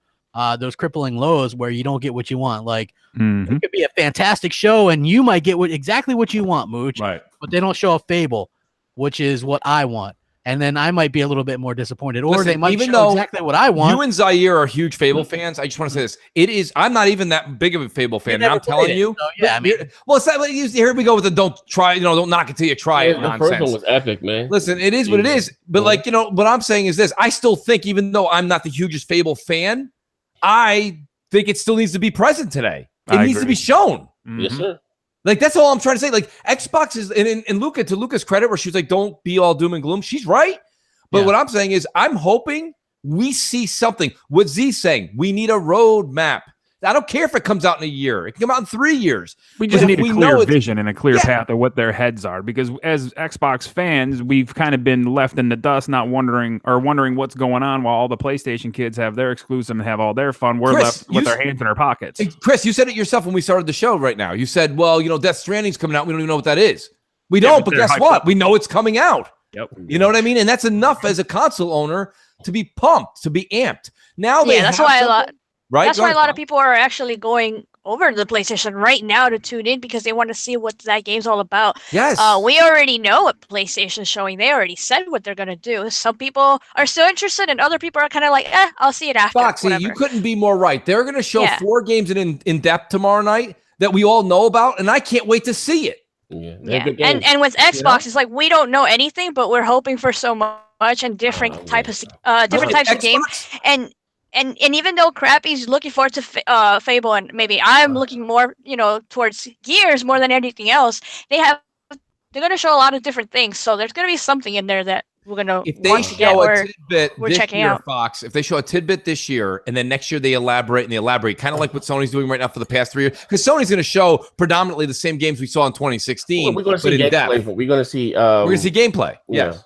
those crippling lows where you don't get what you want. Like it could be a fantastic show, and you might get exactly what you want, Mooch. Right. But they don't show a Fable, which is what I want. And then I might be a little bit more disappointed, or they might show exactly what I want. You and Zaire are huge Fable fans. I just want to say this: I'm not even that big of a Fable fan. And I'm telling you, yeah. I mean, well, it's not, here we go with the don't knock it till you try it the nonsense. first one was epic, man. Listen, it is what it is. But like what I'm saying is this: I still think, even though I'm not the hugest Fable fan, I think it still needs to be present today. It needs to be shown. Yes, sir. Like, that's all I'm trying to say. Like, Xbox is, and Luca, to Luca's credit, where she's like, don't be all doom and gloom. She's right. But what I'm saying is, I'm hoping we see something. What Z's saying, we need a roadmap. I don't care if it comes out in a year. It can come out in 3 years. We just need a clear vision and a clear path of what their heads are. Because as Xbox fans, we've kind of been left in the dust, not wondering what's going on while all the PlayStation kids have their exclusive and have all their fun. We're left with our hands in our pockets. Hey, Chris, you said it yourself when we started the show right now. You said, well, Death Stranding's coming out. We don't even know what that is. We don't, but guess what? We know it's coming out. Yep. You know what I mean? And that's enough as a console owner to be pumped, to be amped. Now that's why a lot. Right? That's why a lot of people are actually going over to the PlayStation right now to tune in, because they want to see what that game's all about. Yes. We already know what PlayStation's showing. They already said what they're going to do. Some people are still interested, and other people are kind of like, I'll see it after. Foxy, you couldn't be more right. They're going to show 4 games in depth tomorrow night that we all know about, and I can't wait to see it. Yeah. And with Xbox, it's like we don't know anything, but we're hoping for so much and different types of games. And even though Crappy's looking forward to Fable, and maybe I'm looking more, towards Gears more than anything else, they're going to show a lot of different things. So there's going to be something in there that we're going to want to get. If they show a tidbit this year, Fox, if they show a tidbit this year, and then next year they elaborate, kind of like what Sony's doing right now for the past 3 years, because Sony's going to show predominantly the same games we saw in 2016. We're going to see gameplay. We're going to see. We're going to see gameplay. Yes.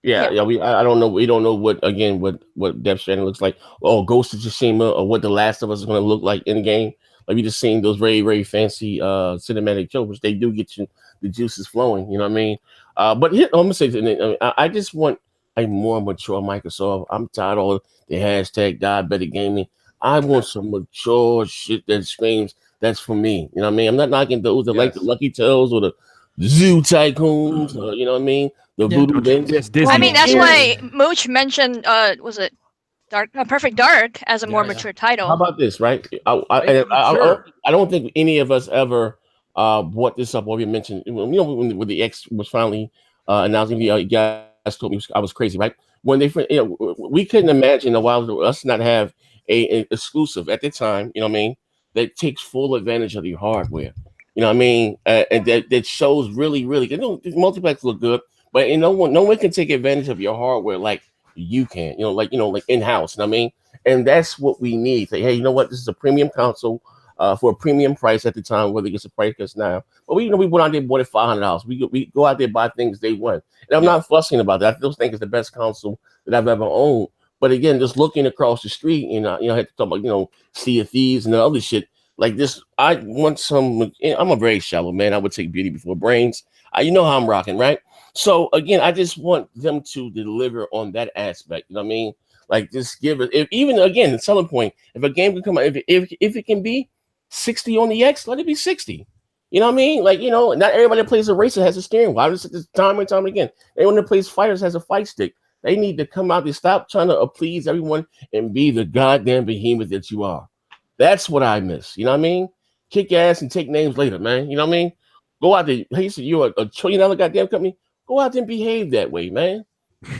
Yeah. I don't know. We don't know what Death Stranding looks like. Oh, Ghost of Tsushima, or what The Last of Us is going to look like in game. Like, we just seen those very, very fancy cinematic trailers. They do get you the juices flowing. You know what I mean? But here, I'm gonna say something. I just want a more mature Microsoft. I'm tired of the hashtag diabetic gaming. I want some mature shit that screams, that's for me. You know what I mean? I'm not knocking those that like the Lucky Tales or the Zoo Tycoons. You know what I mean? The Voodoo Bandits. I mean, that's why Mooch mentioned, was it Perfect Dark as a more mature title. How about this, right? I don't think any of us ever brought this up, or we mentioned, when the X was finally announcing, you guys told me I was crazy, right? When they, we couldn't imagine a while ago us not have an exclusive at the time, you know what I mean, that takes full advantage of the hardware. You know what I mean? And that shows really, really good. Multiplex look good, but no one can take advantage of your hardware like you can, like in-house. You know what I mean? And that's what we need. Say, hey, you know what? This is a premium console for a premium price at the time, whether it gets a price cuts now. But we went out there and bought it $500. We go out there and buy things day one. And I'm not fussing about that. I still think it's the best console that I've ever owned. But again, just looking across the street, and I had to talk about, Sea of Thieves and the other shit like this. I want some. I'm a very shallow man. I would take beauty before brains. You know how I'm rocking, right? So again, I just want them to deliver on that aspect. You know what I mean? Like, just give it. Even again, the selling point. If a game can come out, if it can be 60 on the X, let it be 60. You know what I mean? Like, not everybody that plays a racer has a steering wheel. I just said this time and time again. Anyone that plays fighters has a fight stick. They need to come out and stop trying to please everyone and be the goddamn behemoth that you are. That's what I miss. You know what I mean? Kick ass and take names later, man. You know what I mean? Go out there. He said, you're a $1 trillion goddamn company. Go out there and behave that way, man.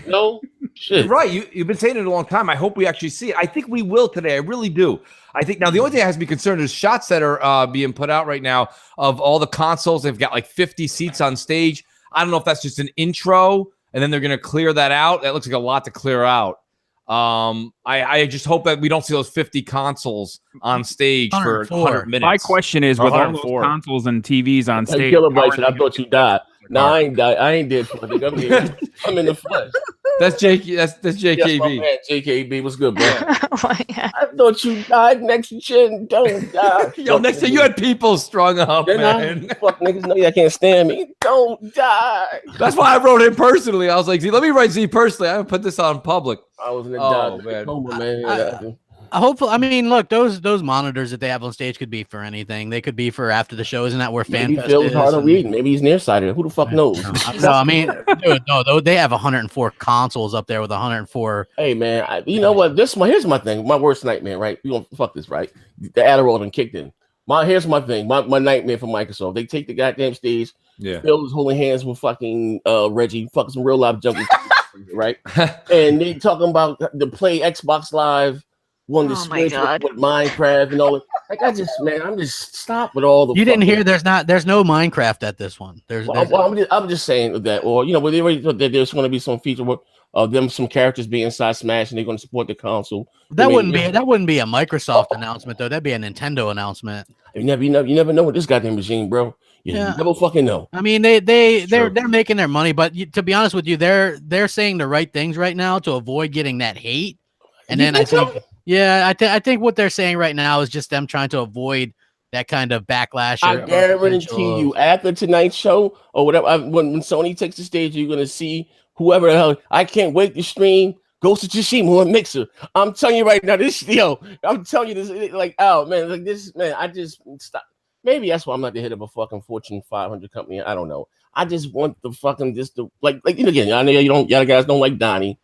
No shit. You're right. You've been saying it a long time. I hope we actually see it. I think we will today. I really do. I think now the only thing that has me concerned is shots that are being put out right now of all the consoles. They've got like 50 seats on stage. I don't know if that's just an intro and then they're going to clear that out. That looks like a lot to clear out. I just hope that we don't see those 50 consoles on stage for 100 minutes. My question is, with all those consoles and TVs on stage, Kilobytes, and I thought you died. No, I ain't died. I ain't dead for it. I'm here. I'm in the flesh. That's JKB. That's Yes, my man, JKB. What's good, bro? Oh my God. I thought you died next gen. Don't die. Yo, next thing you had people strung up, man. Fuck niggas know you can't stand me. Don't die. That's why I wrote him personally. I was like, Z, let me write Z personally. I haven't put this on public. I was in the man. Hopefully, I mean, look, those monitors that they have on stage could be for anything. They could be for after the show. Isn't that where Maybe FanFest Phil's is? hard of reading. Maybe he's nearsighted. Who the fuck knows? No, I mean, dude, no, they have 104 consoles up there with 104. Hey man, you know what? Here's my thing. My worst nightmare, right? We gonna fuck this, right? The Adderall done kicked in. Here's my thing. My nightmare for Microsoft. They take the goddamn stage. Yeah. Phil was holding hands with fucking Reggie, fucking some real life junkies, right? And they talking about the play Xbox Live. One to switch with Minecraft and all. Like I'm just stop with all the. You didn't hear? There's no Minecraft at this one. I'm just saying that, or but they already thought that there's going to be some feature of them, some characters be inside Smash, and they're going to support the console. That wouldn't be a Microsoft announcement though. That'd be a Nintendo announcement. You never know with this goddamn regime, bro. You never fucking know. I mean, they're making their money, but to be honest with you, they're saying the right things right now to avoid getting that hate. And then I think. Yeah, I think what they're saying right now is just them trying to avoid that kind of backlash. I guarantee you, after tonight's show or whatever, when Sony takes the stage, you're gonna see whoever the hell. I can't wait to stream Ghost of Tsushima on Mixer. I'm telling you right now, I'm telling you this, like, oh man, like this, man. I just stop. Maybe that's why I'm not the head of a fucking Fortune 500 company. I don't know. I just want the fucking like again. I know y'all guys don't like Donnie.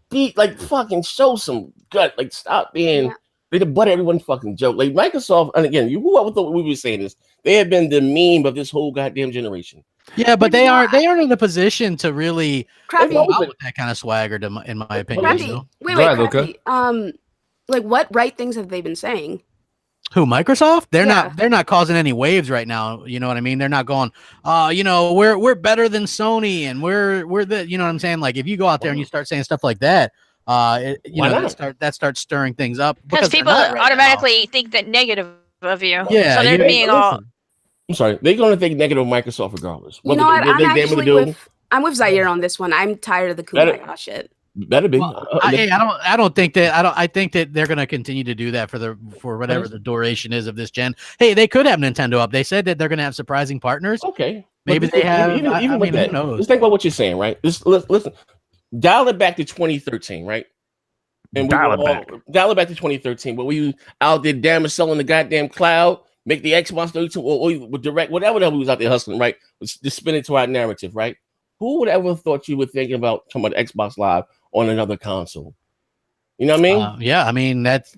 Be like fucking show some gut. Like stop being they the butt everyone fucking joke. Like Microsoft, and again, whoever thought we were saying this, they have been the meme of this whole goddamn generation. Yeah, but they aren't in a position to really go out with that kind of swagger, in my opinion. Wait, like what right things have they been saying? Who, Microsoft? They're not causing any waves right now. You know what I mean? They're not going, we're better than Sony and we're the, you know what I'm saying? Like if you go out there and you start saying stuff like that, that starts stirring things up because people automatically think that negative of you. Yeah, so they're being all. I'm sorry, they're going to think negative of Microsoft regardless. You know what? I'm with Zaire on this one. I'm tired of the Kumbaya shit. Better be. I don't think that. I think that they're going to continue to do that for whatever the duration is of this gen. Hey, they could have Nintendo up. They said that they're going to have surprising partners. Okay, maybe they have. Even with that, who knows? Let's think about what you're saying, right? Listen, dial it back to 2013, right? And dial it back to 2013. But we out there damn selling the goddamn cloud, make the Xbox 32 or direct whatever the hell we was out there hustling, right? Just spin it to our narrative, right? Who would ever thought you were thinking about talking about Xbox Live on another console? You know what I mean? Yeah, I mean that's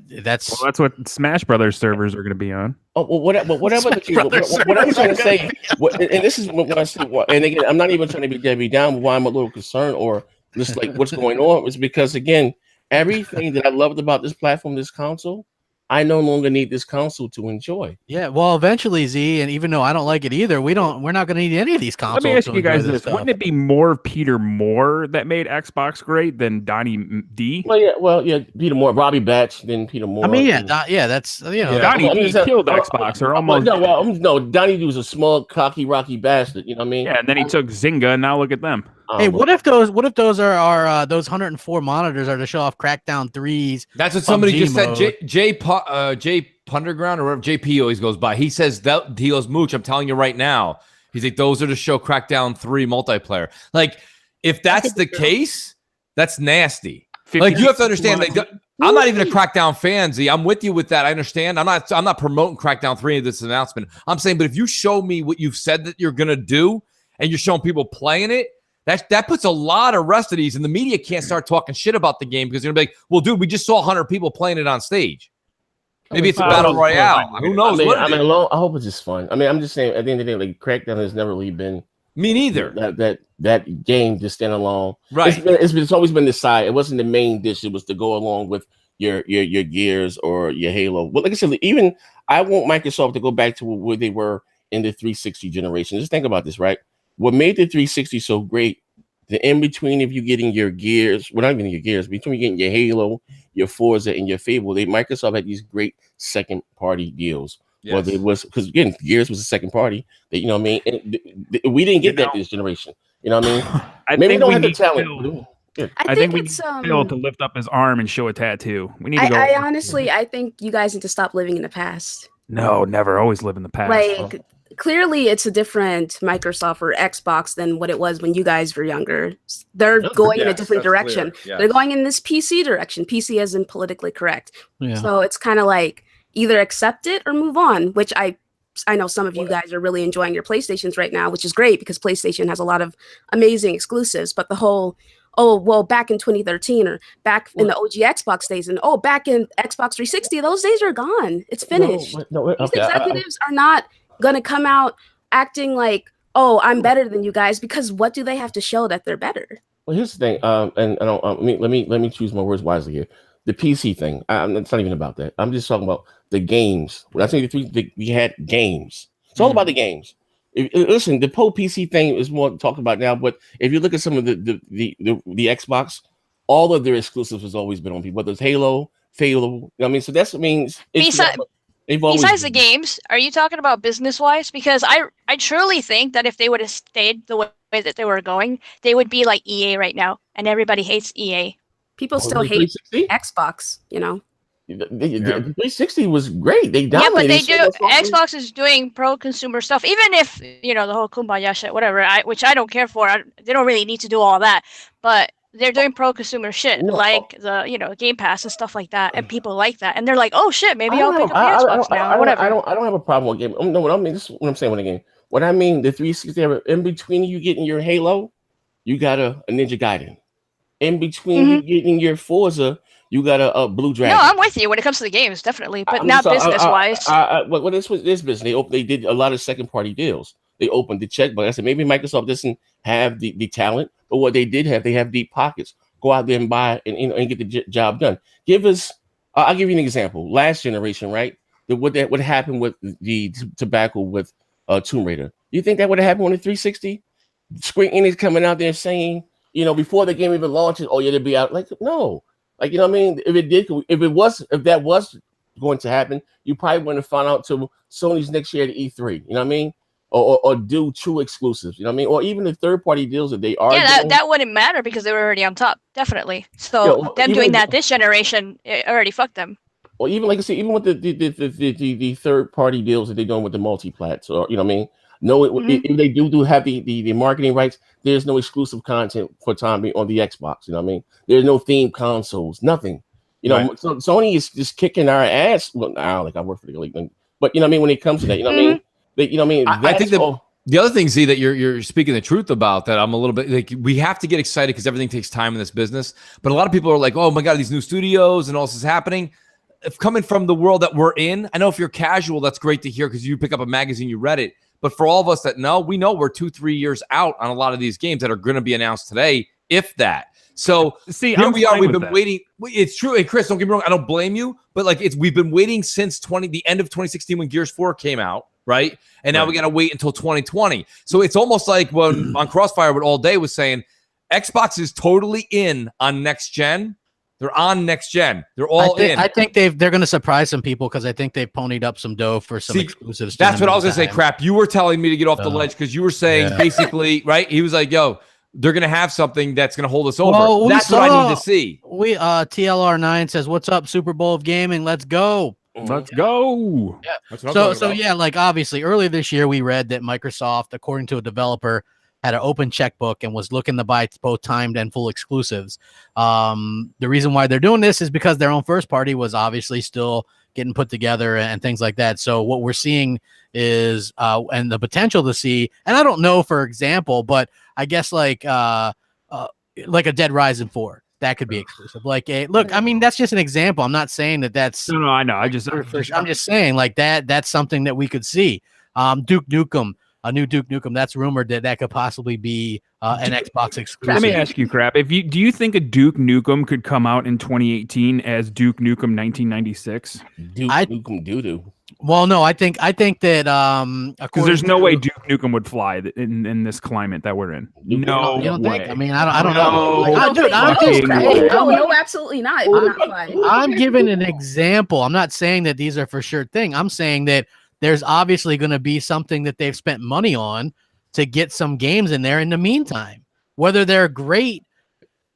what Smash Brothers servers are going to be on. Oh, well, whatever. What I'm trying to say, and this is what I see. And again, I'm not even trying to be Debbie down, but why I'm a little concerned or just like what's going on is because again, everything that I loved about this platform, this console, I no longer need this console to enjoy. Yeah, well, eventually, Z, and even though I don't like it either, we're not going to need any of these consoles. Let me ask you guys this: wouldn't it be more Peter Moore that made Xbox great than Donnie D? Well, yeah, Peter Moore, Robbie Batch, then Peter Moore. I mean, that's Donnie D killed Xbox, or almost. No, Donnie D was a small, cocky, rocky bastard. You know what I mean? Yeah, and then he took Zynga, and now look at them. Hey, what if those are those 104 monitors are to show off Crackdown 3's? That's what somebody just said. Jay Punderground or whatever JP always goes by. He says that he goes, Mooch, I'm telling you right now. He's like, those are to show Crackdown 3 multiplayer. Like, if that's the case, that's nasty. Like, you have to understand that I'm not even a Crackdown fan, Z. I'm with you with that. I understand. I'm not promoting Crackdown 3 in this announcement. I'm saying, but if you show me what you've said that you're gonna do and you're showing people playing it, that puts a lot of rest at ease, and the media can't start talking shit about the game because they're gonna be like, well, dude, we just saw 100 people playing it on stage. Maybe it's a battle royale. Who knows? I hope it's just fun. I mean, I'm just saying. At the end of the day, like Crackdown has never really been me neither. That game just stand alone. Right. It's always been the side. It wasn't the main dish. It was to go along with your Gears or your Halo. But like I said, even I want Microsoft to go back to where they were in the 360 generation. Just think about this, right? What made the 360 so great? The in between of you getting your Gears, well, not even your Gears, between you getting your Halo, your Forza, and your Fable, Microsoft had these great second party deals. Yes. Whether it was because again, Gears was a second party. That, you know what I mean? And we didn't get that this generation. You know what I mean? Maybe we don't have the talent. I think we need Phil to lift up his arm and show a tattoo. We need to go. I honestly, I think you guys need to stop living in the past. No, never. Always live in the past. Like, clearly, it's a different Microsoft or Xbox than what it was when you guys were younger. They're going in a different direction. Yes. They're going in this PC direction. PC as in politically correct. Yeah. So it's kind of like either accept it or move on, which I know some of you guys are really enjoying your PlayStations right now, which is great because PlayStation has a lot of amazing exclusives. But the whole, oh, well, back in 2013 or back in the OG Xbox days and, oh, back in Xbox 360, those days are gone. It's finished. These executives are not going to come out acting like, oh, I'm better than you guys, because what do they have to show that they're better? Well, here's the thing. And I don't, let me choose my words wisely here. The PC thing, it's not even about that. I'm just talking about the games. When I say we had games. It's all about the games. Listen, the whole PC thing is more talked about now, but if you look at some of the Xbox, all of their exclusives has always been on people, whether it's Halo, Fable. I mean, so that's what means. Besides the games, are you talking about business-wise? Because I truly think that if they would have stayed the way that they were going, they would be like EA right now, and everybody hates EA. People still hate Xbox, you know. The 360 was great. They dominated. Yeah, but they do. Xbox is doing pro-consumer stuff, even if the whole kumbaya shit, whatever. Which I don't care for. They don't really need to do all that, but they're doing pro-consumer shit, like the Game Pass and stuff like that, and people like that, and they're like, oh shit, maybe I'll pick up the Xbox now or whatever. I don't have a problem with game. No, what I mean, this is what I'm saying with the game. What I mean, the 360, in between you getting your Halo, you got a Ninja Gaiden. In between you getting your Forza, you got a Blue Dragon. No, I'm with you when it comes to the games, definitely, but not business-wise. Well, this business. They did a lot of second-party deals. They opened the checkbook. I said maybe Microsoft doesn't have the talent, but what they did have, they have deep pockets. Go out there and buy and get the job done. Give us. I'll give you an example. Last generation, right? What happened with the tobacco with Tomb Raider? You think that would have happened on the 360? Square Enix coming out there saying, before the game even launches, oh yeah, they'll be out. Like, no. Like, you know what I mean? If that was going to happen, you probably wouldn't have found out till Sony's next year at E3. You know what I mean? Or do true exclusives. You know what I mean? Or even the third-party deals that they are. Yeah, that wouldn't matter because they were already on top. Definitely. So them doing that this generation, it already fucked them. Or even like I said, even with the third-party deals that they're doing with the multi-plats, or you know what I mean? No, if they do have the marketing rights, there's no exclusive content for time being on the Xbox. You know what I mean? There's no themed consoles, nothing. So Sony is just kicking our ass. Well, now, like I work for the league, but you know what I mean. When it comes to that, you know what I mean? I think the other thing, Z, that you're speaking the truth about, that I'm a little bit like, we have to get excited because everything takes time in this business. But a lot of people are like, oh my God, these new studios and all this is happening. If coming from the world that we're in, I know if you're casual, that's great to hear because you pick up a magazine, you read it. But for all of us that know, we know we're 2-3 years out on a lot of these games that are going to be announced today, if that. So see, here we are. We've been waiting. It's true. And Chris, don't get me wrong. I don't blame you, but like we've been waiting since the end of 2016 when Gears 4 came out, right? And now we got to wait until 2020. So it's almost like when on Crossfire, what All Day was saying, Xbox is totally in on next gen. They're on next gen. They're all in. I think they're going to surprise some people because I think they've ponied up some dough for some exclusives. That's what I was going to say. Crap, you were telling me to get off the ledge because you were saying basically, right? He was like, "Yo, they're going to have something that's going to hold us over." Well, that's what I need to see. TLR9 says, "What's up, Super Bowl of gaming? Let's go." Let's go. Yeah. That's what so yeah, like obviously earlier this year we read that Microsoft, according to a developer, had an open checkbook and was looking to buy both timed and full exclusives. The reason why they're doing this is because their own first party was obviously still getting put together and things like that. So what we're seeing is and the potential to see, and I don't know, for example, but I guess like a Dead Rising 4. that could be exclusive. Like, look, I mean, that's just an example. I'm not saying that that's No, I know. I'm just saying like that's something that we could see. Duke Nukem, a new Duke Nukem, that's rumored that could possibly be an Xbox exclusive. Let me ask you, Crap. Do you think a Duke Nukem could come out in 2018 as Duke Nukem 1996? Duke Nukem doo-doo. Well, no, I think that because there's no way Duke Nukem would fly in this climate that we're in. No, you don't way. think? I mean, I don't know. No, absolutely not. It would not fly. I'm giving an example. I'm not saying that these are for sure thing. I'm saying that there's obviously going to be something that they've spent money on to get some games in there in the meantime. Whether they're great,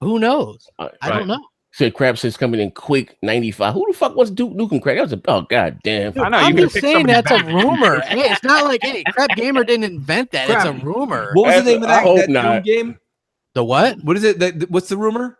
who knows? I don't know. Said Crab says coming in quick 95. Who the fuck was Duke Nukem? Crab? That was god damn. I know. I'm just saying that's a rumor. Hey, it's not like Crab Gamer didn't invent that. Crap. It's a rumor. What was the name of that Doom game? The what? What is it? What's the rumor?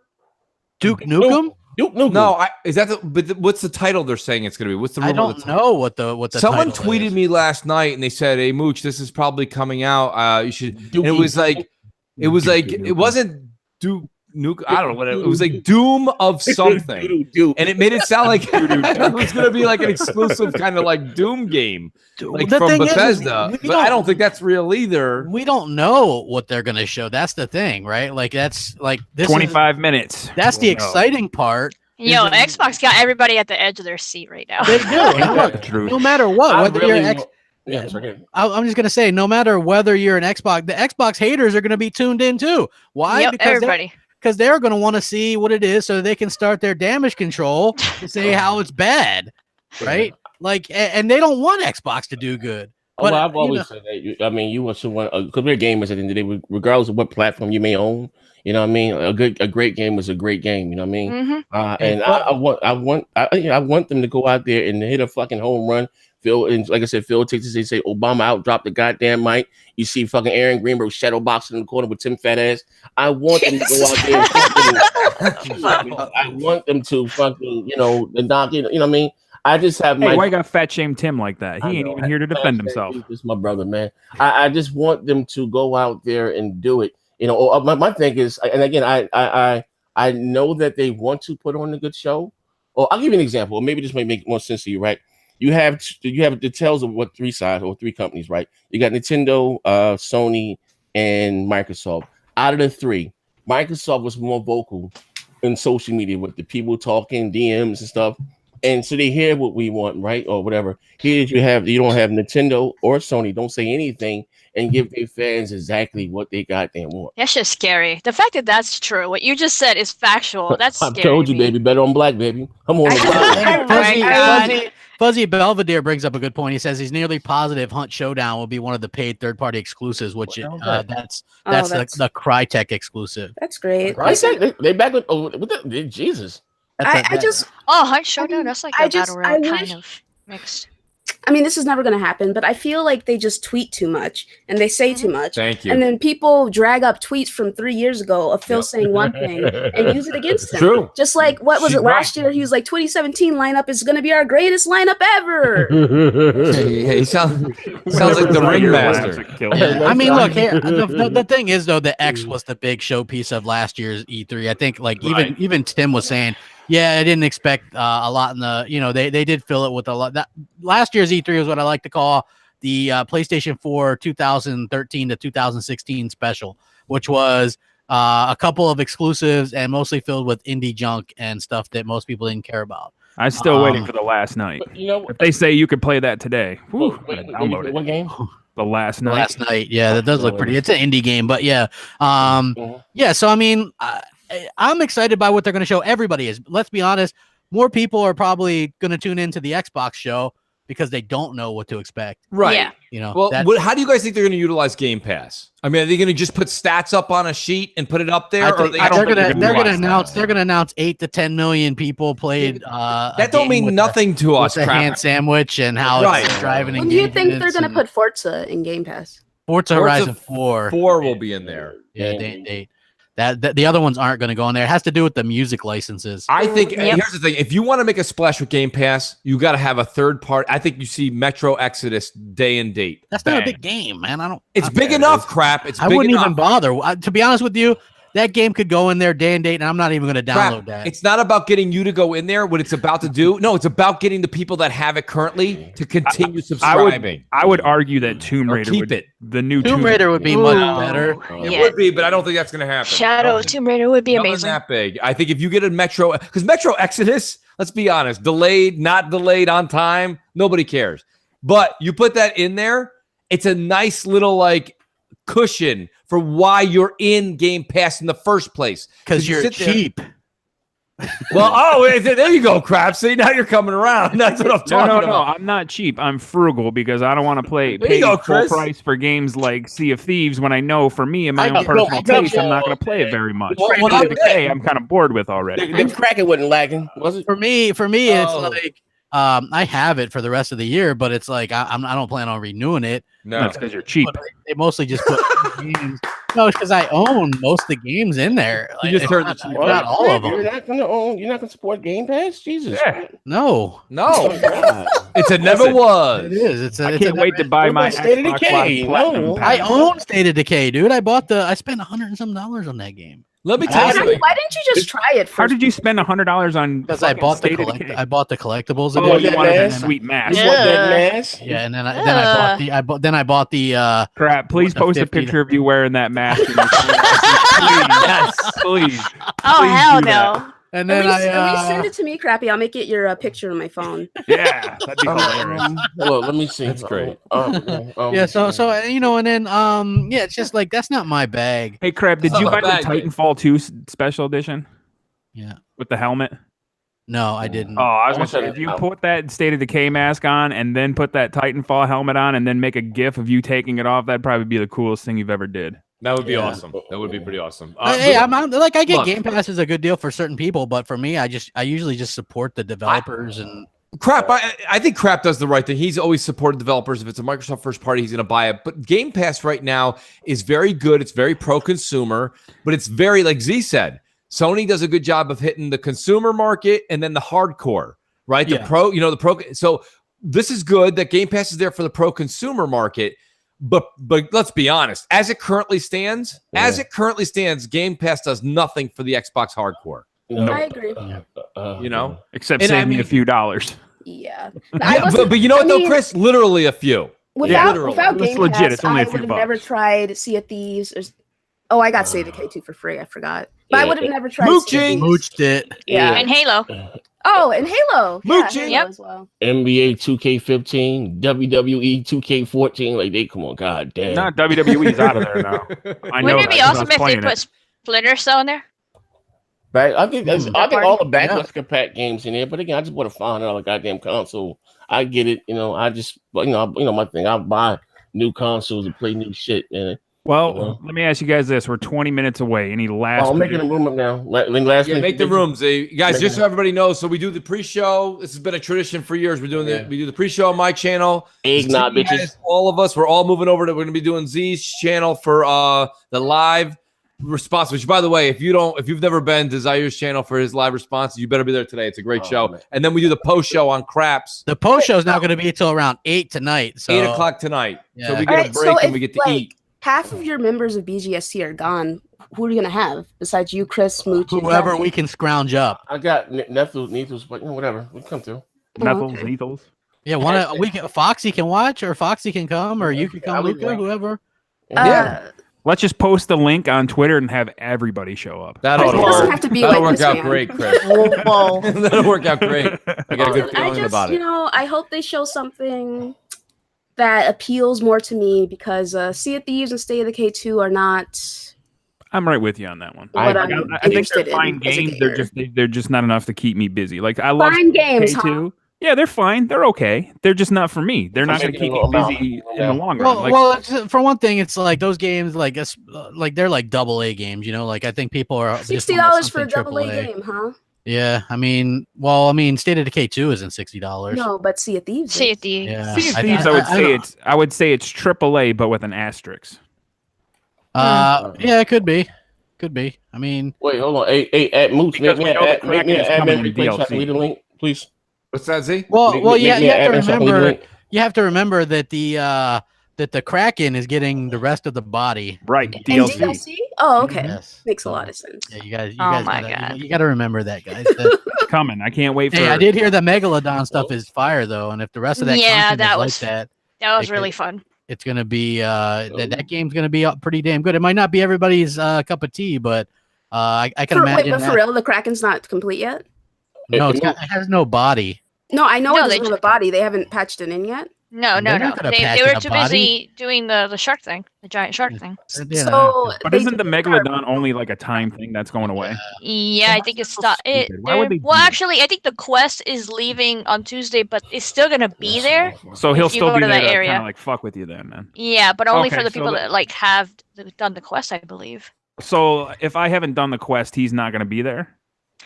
Duke Nukem? Duke Nukem. No, is that but what's the title they're saying it's going to be? What's the rumor? I don't know what the Someone title tweeted is. Me last night and they said, "Hey Mooch, this is probably coming out. You should." And it was like it wasn't Duke Nuke. I don't know what it was like. Doom of something, and it made it sound like it was going to be like an exclusive kind of like Doom game, like from Bethesda. But I don't think that's real either. We don't know what they're going to show. That's the thing, right? Like that's like this 25 minutes. That's the exciting part. Yo, Xbox got everybody at the edge of their seat right now. They do. No matter what, whether you're I'm just gonna say, no matter whether you're an Xbox, the Xbox haters are gonna be tuned in too. Why? Yep, everybody. Because they're going to want to see what it is so they can start their damage control to say how it's bad, right? Like, and they don't want Xbox to do good. But, well, I've always said that. I mean, you want someone, because we're gamers at the end of the day, regardless of what platform you may own. You know what I mean? A great game is a great game. You know what I mean? Mm-hmm. And I want them to go out there and hit a fucking home run. Phil, and like I said, Phil takes this. They say Obama out, drop the goddamn mic. You see fucking Aaron Greenberg shadow boxing in the corner with Tim Fat Ass. I want them to go out there. I want them to fucking, knock it. You know what I mean? I just have my. Why got fat shame Tim like that? He ain't even here to defend himself. He's my brother, man. I just want them to go out there and do it. My thing is, and again, I know that they want to put on a good show. Or I'll give you an example. Or maybe this may make more sense to you, right? You have the tails of what three sides or three companies, right? You got Nintendo, Sony, and Microsoft. Out of the three, Microsoft was more vocal in social media with the people talking, DMs and stuff. And so they hear what we want, right? Or whatever. Here you don't have Nintendo or Sony. Don't say anything and give their fans exactly what they goddamn want. That's just scary. The fact that that's true, what you just said is factual. That's scary. I told you, baby. Better on black, baby. Come on. Fuzzy Belvedere brings up a good point. He says he's nearly positive Hunt Showdown will be one of the paid third-party exclusives, which that's the Crytek exclusive. That's great. They back with Jesus. Hunt Showdown. That's like a battle royale kind of mixed. I mean, this is never going to happen, but I feel like they just tweet too much and they say too much. Thank you. And then people drag up tweets from 3 years ago of Phil saying one thing and use it against him. True. Just like, last year? He was like, 2017 lineup is going to be our greatest lineup ever. He sounds like the ringmaster. I mean, look, here, the thing is, though, the X was the big showpiece of last year's E3. I think, like, even Tim was saying, yeah, I didn't expect a lot in the, they did fill it with a lot. That last year's E3 was what I like to call the PlayStation 4 2013 to 2016 special, which was a couple of exclusives and mostly filled with indie junk and stuff that most people didn't care about. I'm still waiting for the last night. If they say you could play that today, download it. What game? The last night. Last night, yeah, that does look pretty. It's an indie game, but yeah, So I mean. I'm excited by what they're going to show. Everybody is. Let's be honest. More people are probably going to tune into the Xbox show because they don't know what to expect. Right. Yeah. Well, how do you guys think they're going to utilize Game Pass? I mean, are they going to just put stats up on a sheet and put it up there? They're going to announce 8 to 10 million people played. That don't mean nothing to us. With a hand sandwich and how it's driving. When do you think they're going to put Forza in Game Pass? Forza Horizon 4. 4 will be in there. Yeah, That the other ones aren't going to go in there. It has to do with the music licenses. I think here's the thing: if you want to make a splash with Game Pass, you got to have a third part. I think you see Metro Exodus day and date. That's not a big game, man. It's big enough. Crap. I wouldn't even bother. To be honest with you, that game could go in there day and date, and I'm not even going to download that. It's not about getting you to go in there. What it's about to do, no, it's about getting the people that have it currently to continue subscribing. I would argue that Tomb Raider the new Tomb Raider would be much better. It would be, but I don't think that's going to happen. Shadow of Tomb Raider would be amazing. That big. I think if you get a Metro, because Metro Exodus, let's be honest, delayed, not delayed on time, nobody cares. But you put that in there, it's a nice little like cushion for why you're in Game Pass in the first place. Because you're cheap. Well, there you go, crap. See, now you're coming around. That's what I'm talking about. No, I'm not cheap. I'm frugal because I don't want to pay full price for games like Sea of Thieves when I know for me and my own personal taste, I'm not going to play it very much. I'm kind of bored with already. The Kraken wasn't lagging, was it? For me, it's like I have it for the rest of the year, but it's like I don't plan on renewing it. No, that's because you're cheap. They mostly just put games. No, it's because I own most of the games in there. Like, you just heard not all of them. You're not gonna support Game Pass, Jesus. Yeah. No. It's a never was. It is. I can't wait to buy my State of Decay. No. I own State of Decay, dude. I spent $100 and some on that game. Let me tell you something. Why didn't you just try it first? How did you spend $100 on? Because I bought the collectibles. Oh, you wanted that sweet mask. Yeah, and then I bought the crap. Please post a picture of you wearing that mask. Please. Oh hell no. And then at least send it to me, Crappy. I'll make it your picture on my phone. Yeah, that'd be hilarious. Well, let me see. That's great. Yeah, so and then it's just like that's not my bag. Hey, Crab, did you buy the Titanfall 2 special edition? Yeah. With the helmet? No, I didn't. Oh, I was gonna say if you put that State of Decay mask on and then put that Titanfall helmet on and then make a GIF of you taking it off, that'd probably be the coolest thing you've ever did. That would be awesome. That would be pretty awesome. Hey, I get Game Pass is a good deal for certain people, but for me, I usually just support the developers and crap. I think crap does the right thing. He's always supported developers. If it's a Microsoft first party, he's going to buy it. But Game Pass right now is very good. It's very pro-consumer, but it's very, like Z said, Sony does a good job of hitting the consumer market and then the hardcore, right? The pro. So this is good that Game Pass is there for the pro-consumer market. But let's be honest. As it currently stands, Game Pass does nothing for the Xbox hardcore. I agree. Except save me a few dollars. Yeah. But you know what though, Chris? Literally a few. Without Game legit. Pass, it's only I a few would have bucks. never tried Sea of Thieves. I got State of Decay 2 for free. I forgot. But I would have never tried Mooched it. Yeah. And Halo. Oh, and Halo. Mooching. Halo as well. NBA 2K15, WWE 2K14. Like they come on, god damn. Not WWE's out of there now. I know. Wouldn't it be awesome if they put Splinter Cell in there? Right? I think all the backlist compact games in there. But again, I just bought a $500 goddamn console. I get it. I just my thing. I buy new consoles and play new shit, man. Well, let me ask you guys this: we're 20 minutes away. Any last? I'm making a room up now. Make the rooms, guys. Just so everybody knows, so we do the pre-show. This has been a tradition for years. We do the pre-show on my channel. Eggnog, bitches. All of us, we're all moving over to. We're going to be doing Z's channel for the live response. Which, by the way, if you've never been to Zaire's channel for his live responses, you better be there today. It's a great show. Man. And then we do the post show on Craps. The post show is not going to be until around 8 tonight. So 8 o'clock tonight. Yeah. So we get a break and we get to eat. Half of your members of BGSC are gone. Who are you gonna have besides you, Chris, Mooch? Whoever we can scrounge up. I got Nethels, but whatever. We come through. Nethels. Yeah, Foxy can watch, or Foxy can come, or you can come, Luca, whoever. Let's just post the link on Twitter and have everybody show up. That'll work out great, Chris. Whoa. That'll work out great. I got a good feeling about it. I hope they show something that appeals more to me because Sea of Thieves and State of Decay 2 are not. I'm right with you on that one. I think they're fine games. They're just not enough to keep me busy. Like I love fine games, K2. Huh? Yeah, they're fine. They're okay. They're just not for me. They're not going to keep me busy in the long run. Well, for one thing, it's like those games, like they're like AA games. Like I think people are $60 for a AA game, huh? Yeah, State of Decay 2 isn't $60. No, but Sea of Thieves. Sea of Thieves. Yeah. Sea of Thieves, I would say it's AAA, but with an asterisk. Yeah, it could be. Wait, hold on. Hey, at Mooch, make me an admin request. I can read the link, please. What's that, Z? Well, you have to remember that that the Kraken is getting the rest of the body. Right. And DLC. DLC? Oh, okay. Yes. Makes a lot of sense. Yeah, you guys Oh my gotta, God. you gotta remember that, guys. That- It's coming. I can't wait for hey, I did hear the Megalodon stuff is fire though, and if the rest of that Yeah, content that is was- like that, That was It really could- fun. it's gonna be that game's gonna be pretty damn good. It might not be everybody's cup of tea, but I can imagine. But for real, the Kraken's not complete yet? No, it has no body. No, I know No, it they doesn't have a body. They haven't patched it in yet. No, They're no, not no. gonna patch They in were a too body. busy doing the shark thing, the giant shark thing. Yeah, So, But they isn't the did Megalodon only like a time thing that's going away? Yeah, I think it's not. stupid. Why would they do Well, that? actually, I think the quest is leaving on Tuesday, but it's still gonna be there. So he'll If you still go be to there that to area. kind of like fuck with you then, man. Yeah, but only for Okay, the so people that like have done the quest, I believe. So if I haven't done the quest, he's not going to be there.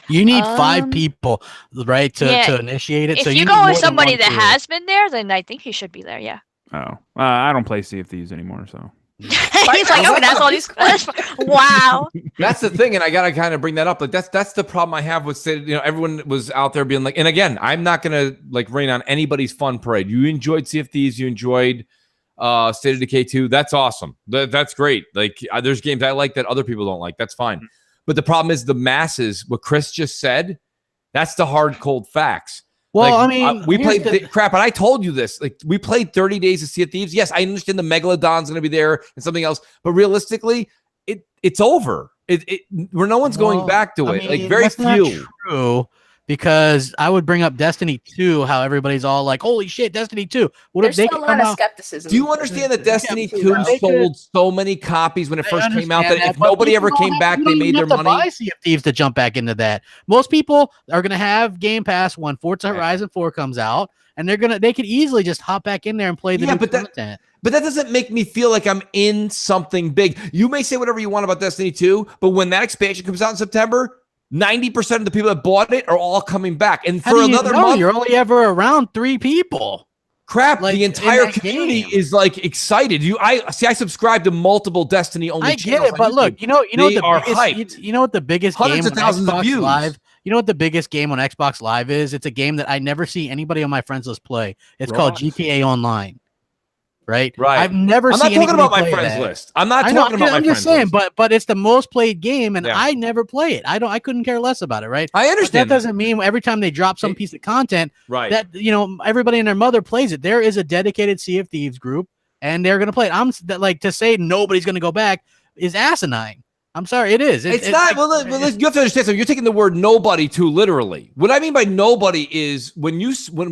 You need 5 Um, people, right, to initiate it. If so you need go more with than somebody one that crew. has been there, then I think he should be there. Yeah. Oh, I don't play Sea of Thieves anymore, so. He's like, I'm gonna ask all these questions. Wow. That's the thing, and I gotta kind of bring that up. Like that's the problem I have with everyone was out there being like, and again, I'm not gonna like rain on anybody's fun parade. You enjoyed Sea of Thieves, you enjoyed State of Decay 2. That's awesome. That's great. Like there's games I like that other people don't like. That's fine. But the problem is the masses. What Chris just said. That's the hard cold facts. Well, Like, I mean, we here's played crap, and I told you this. Like, we played 30 days of Sea of Thieves. Yes, I understand the Megalodon's going to be there and something else, but realistically, it's over. Where no one's going back to it. Like, very that's not few. true, because I would bring up Destiny 2, how everybody's all like, "Holy shit, Destiny 2!" What There's if they still a could lot come of out? skepticism. Do you understand that Destiny Yeah, 2 they could- sold so many copies when it I first came out that understand if but nobody people ever don't came have- back, you they don't made even their have to money? buy Sea of Thieves to jump back into that. Most people are gonna have Game Pass when Forza Horizon 4 comes out, and they could easily just hop back in there and play the Yeah, new but content. But that doesn't make me feel like I'm in something big. You may say whatever you want about Destiny 2, but when that expansion comes out in September, 90% of the people that bought it are all coming back. And How for do you another know? month, You're only ever around 3 people. crap, like, the in entire that community game. is like excited. I subscribe to multiple Destiny only I get channels it, on but look, YouTube. you know They what are the biggest, hyped. you know what the biggest game Hundreds on of thousands of Xbox views. Live. You know what the biggest game on Xbox Live is? It's a game that I never see anybody on my friends list play. It's called Right. GTA Online. Right? Right. I've never I'm seen not talking anybody about my play friends that. list. I'm not I know, talking about my I'm friends just saying, list. but it's the most played game, and Yeah. I never play it. I couldn't care less about it, right? I But that understand doesn't mean every time they drop some piece of content right. that everybody and their mother plays it. There is a dedicated Sea of Thieves group, and they're gonna play it. Like to say nobody's gonna go back is asinine. I'm sorry, it is. It's not. like- You have to understand something. You're taking the word "nobody" too literally. What I mean by nobody is when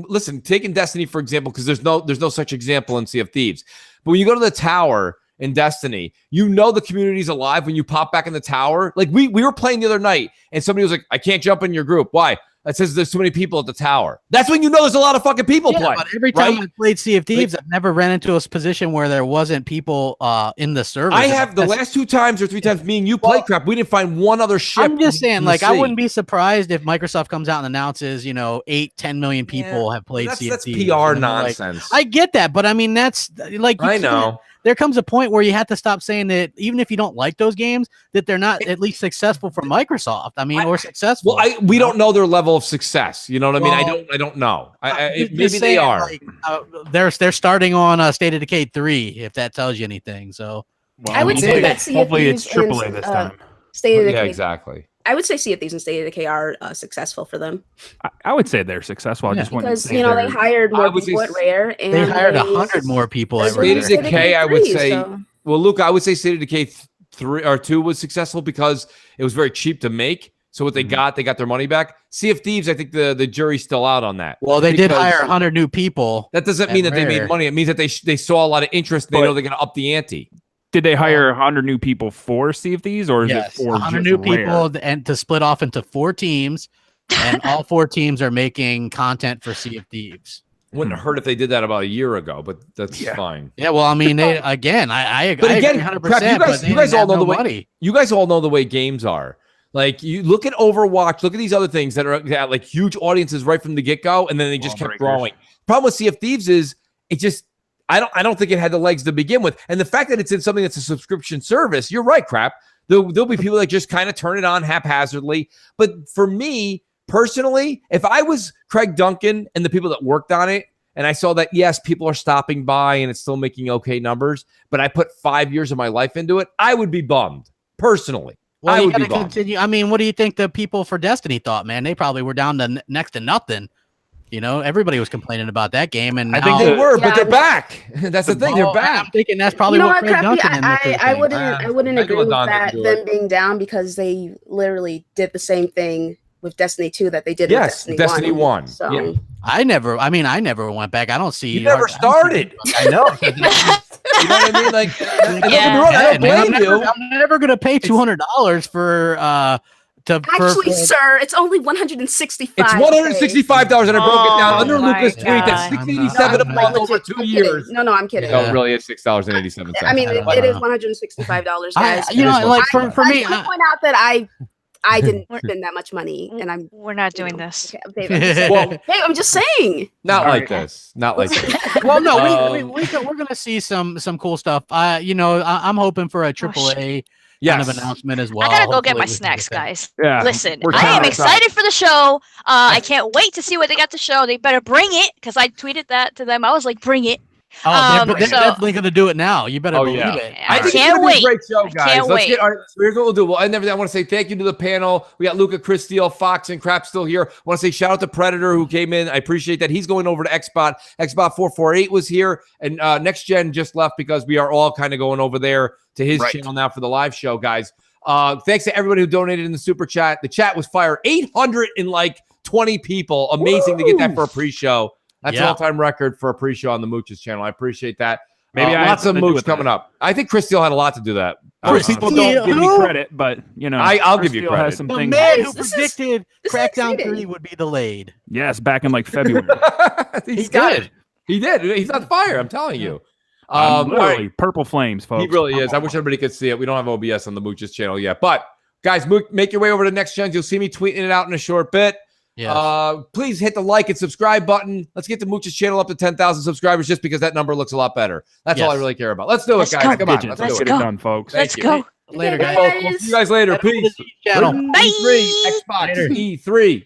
listen, taking Destiny for example, because there's no such example in Sea of Thieves. But when you go to the tower in Destiny, the community's alive when you pop back in the tower. Like we were playing the other night, and somebody was like, "I can't jump in your group. Why?" That says there's too many people at the tower. That's when there's a lot of fucking people playing. But every time right? I played Sea of Thieves, I've never ran into a position where there wasn't people in the server. I have the last 2 times or 3 times me and you played crap. We didn't find one other ship. I'm just saying, in the like, I sea. wouldn't be surprised if Microsoft comes out and announces, 8-10 million people have played Sea of That's Thieves. PR and they're like- nonsense. I get that, but I mean, that's like, I know. there comes a point where you have to stop saying that even if you don't like those games, that they're not at least successful for Microsoft. I mean, or successful. Well, we don't know their level of success. You know what I mean? Well, I don't know. Just Maybe they saying, are. like, they're starting on State of Decay 3, if that tells you anything. So I would say that Sea of hopefully it's Thieves and, AAA this time. State of Yeah, Decay. exactly. I would say Sea of Thieves and State of Decay are successful for them I would say they're successful. I just wouldn't because say they they're- hired I more would say people at Rare, and they hired 100 more people. they Every State year. of released Decay, I would 3, say. so- Well, Luke, I would say State of Decay 3 or 2 was successful because it was very cheap to make. So what they got their money back. Sea of Thieves, I think the jury's still out on that. Well, they did Because hire 100 new people. That doesn't mean at that they made Rare. money. It means that they saw a lot of interest. And they But- know they're going to up the ante. Did they hire 100 new people for Sea of Thieves, or is Yes, it for 100 just new Rare? people and to split off into 4 teams, and all 4 teams are making content for Sea of Thieves. Wouldn't hurt if they did that about a year ago, but that's Yeah. fine. Yeah, well, I mean, they again, I But again, agree 100%. crap, you guys- but they you guys didn't all have know the no way- money. You guys all know the way games are. Like you look at Overwatch, look at these other things that are like huge audiences right from the get go, and then they just kept Lawbreakers. growing. Problem with Sea of Thieves is it just I don't think it had the legs to begin with, and the fact that it's in something that's a subscription service, you're right, crap. There'll be people that just kind of turn it on haphazardly. But for me personally, if I was Craig Duncan and the people that worked on it, and I saw that, yes, people are stopping by and it's still making okay numbers, but I put 5 years of my life into it, I would be bummed, personally. Well, I you would be gotta bummed. continue. I mean, what do you think the people for Destiny thought, man? They probably were down to next to nothing. You know, everybody was complaining about that game, and I think They were, Yeah, but they're back. That's the thing, they're I'm back. thinking that's probably You know what what, Craig Crappy? Duncan and the I wouldn't agree with Megalodon that, didn't do them being down, because they literally did the same thing with Destiny 2 that they did Yes, with Destiny 1. So Yeah. I never went back. I don't see. You never started. I know. You know what I mean? Like, and don't get me Yeah. wrong, I don't Man, blame you. I'm never gonna pay $200 for actually, sir, it's only $165. It's $165, and I broke it down Oh under my Lucas' tweet. That's God. $687 a I'm month not- over legit, 2 I'm years. kidding. No, I'm kidding. No, it really is $6.87. I mean, I it is know. $165, guys. you know, like for I me, just want to point out that I didn't spend that much money, and We're not doing this. okay, Dave, I'm just saying. Well, Hey, I'm just saying. Not All like right. this. Not like this. well, no, we're Um, gonna see some cool stuff. I'm hoping for a AAA kind of Yes. announcement as well. I gotta go get Hopefully my we can snacks, get that. guys. Yeah. Listen, We're I am counting us out. excited for the show. I can't wait to see what they got to show. They better bring it, because I tweeted that to them. I was like, bring it. Oh, they're So- definitely gonna do it now. You better Oh, believe yeah. it. I think can't it's gonna wait. be a great show, I guys. can't Let's wait. get. All right, so here's what we'll do. Well, I want to say thank you to the panel. We got Luca, Chris Steele, Fox, and Crap still here. I want to say shout out to Predator who came in. I appreciate that. He's going over to Xbot. Xbot 448 was here, and Next Gen just left because we are all kind of going over there to his channel now for the live show, guys. Thanks to everybody who donated in the super chat. The chat was fire. 820 people. Amazing to get that for a pre-show. That's an Yeah. all-time record for a pre-show on the Mooch's channel. I appreciate that. Maybe I had lots of something to do Mooch with that. coming up. I think Chris Steele had a lot to do that. People don't give me credit, but I'll give you Steele credit. Has some The things. man who This is- predicted this is Crackdown exciting. 3 would be delayed. Yes, back in like February. He's got it. He did. He's on fire. I'm telling you. All Literally right. purple flames, folks. He really is. I wish everybody could see it. We don't have OBS on the Mooch's channel yet. But guys, make your way over to Next Gen. You'll see me tweeting it out in a short bit. Yeah. Please hit the like and subscribe button. Let's get the Mooch's channel up to 10,000 subscribers just because that number looks a lot better. That's all I Yes. really care about. Let's do it, Let's guys. go. Come on. Pigeons. Let's Let's do get it. it done, folks. Let's you. go. Later, Okay, guys. We'll see you guys later. Head over to Peace. the channel. Bye. E3, Xbox E3.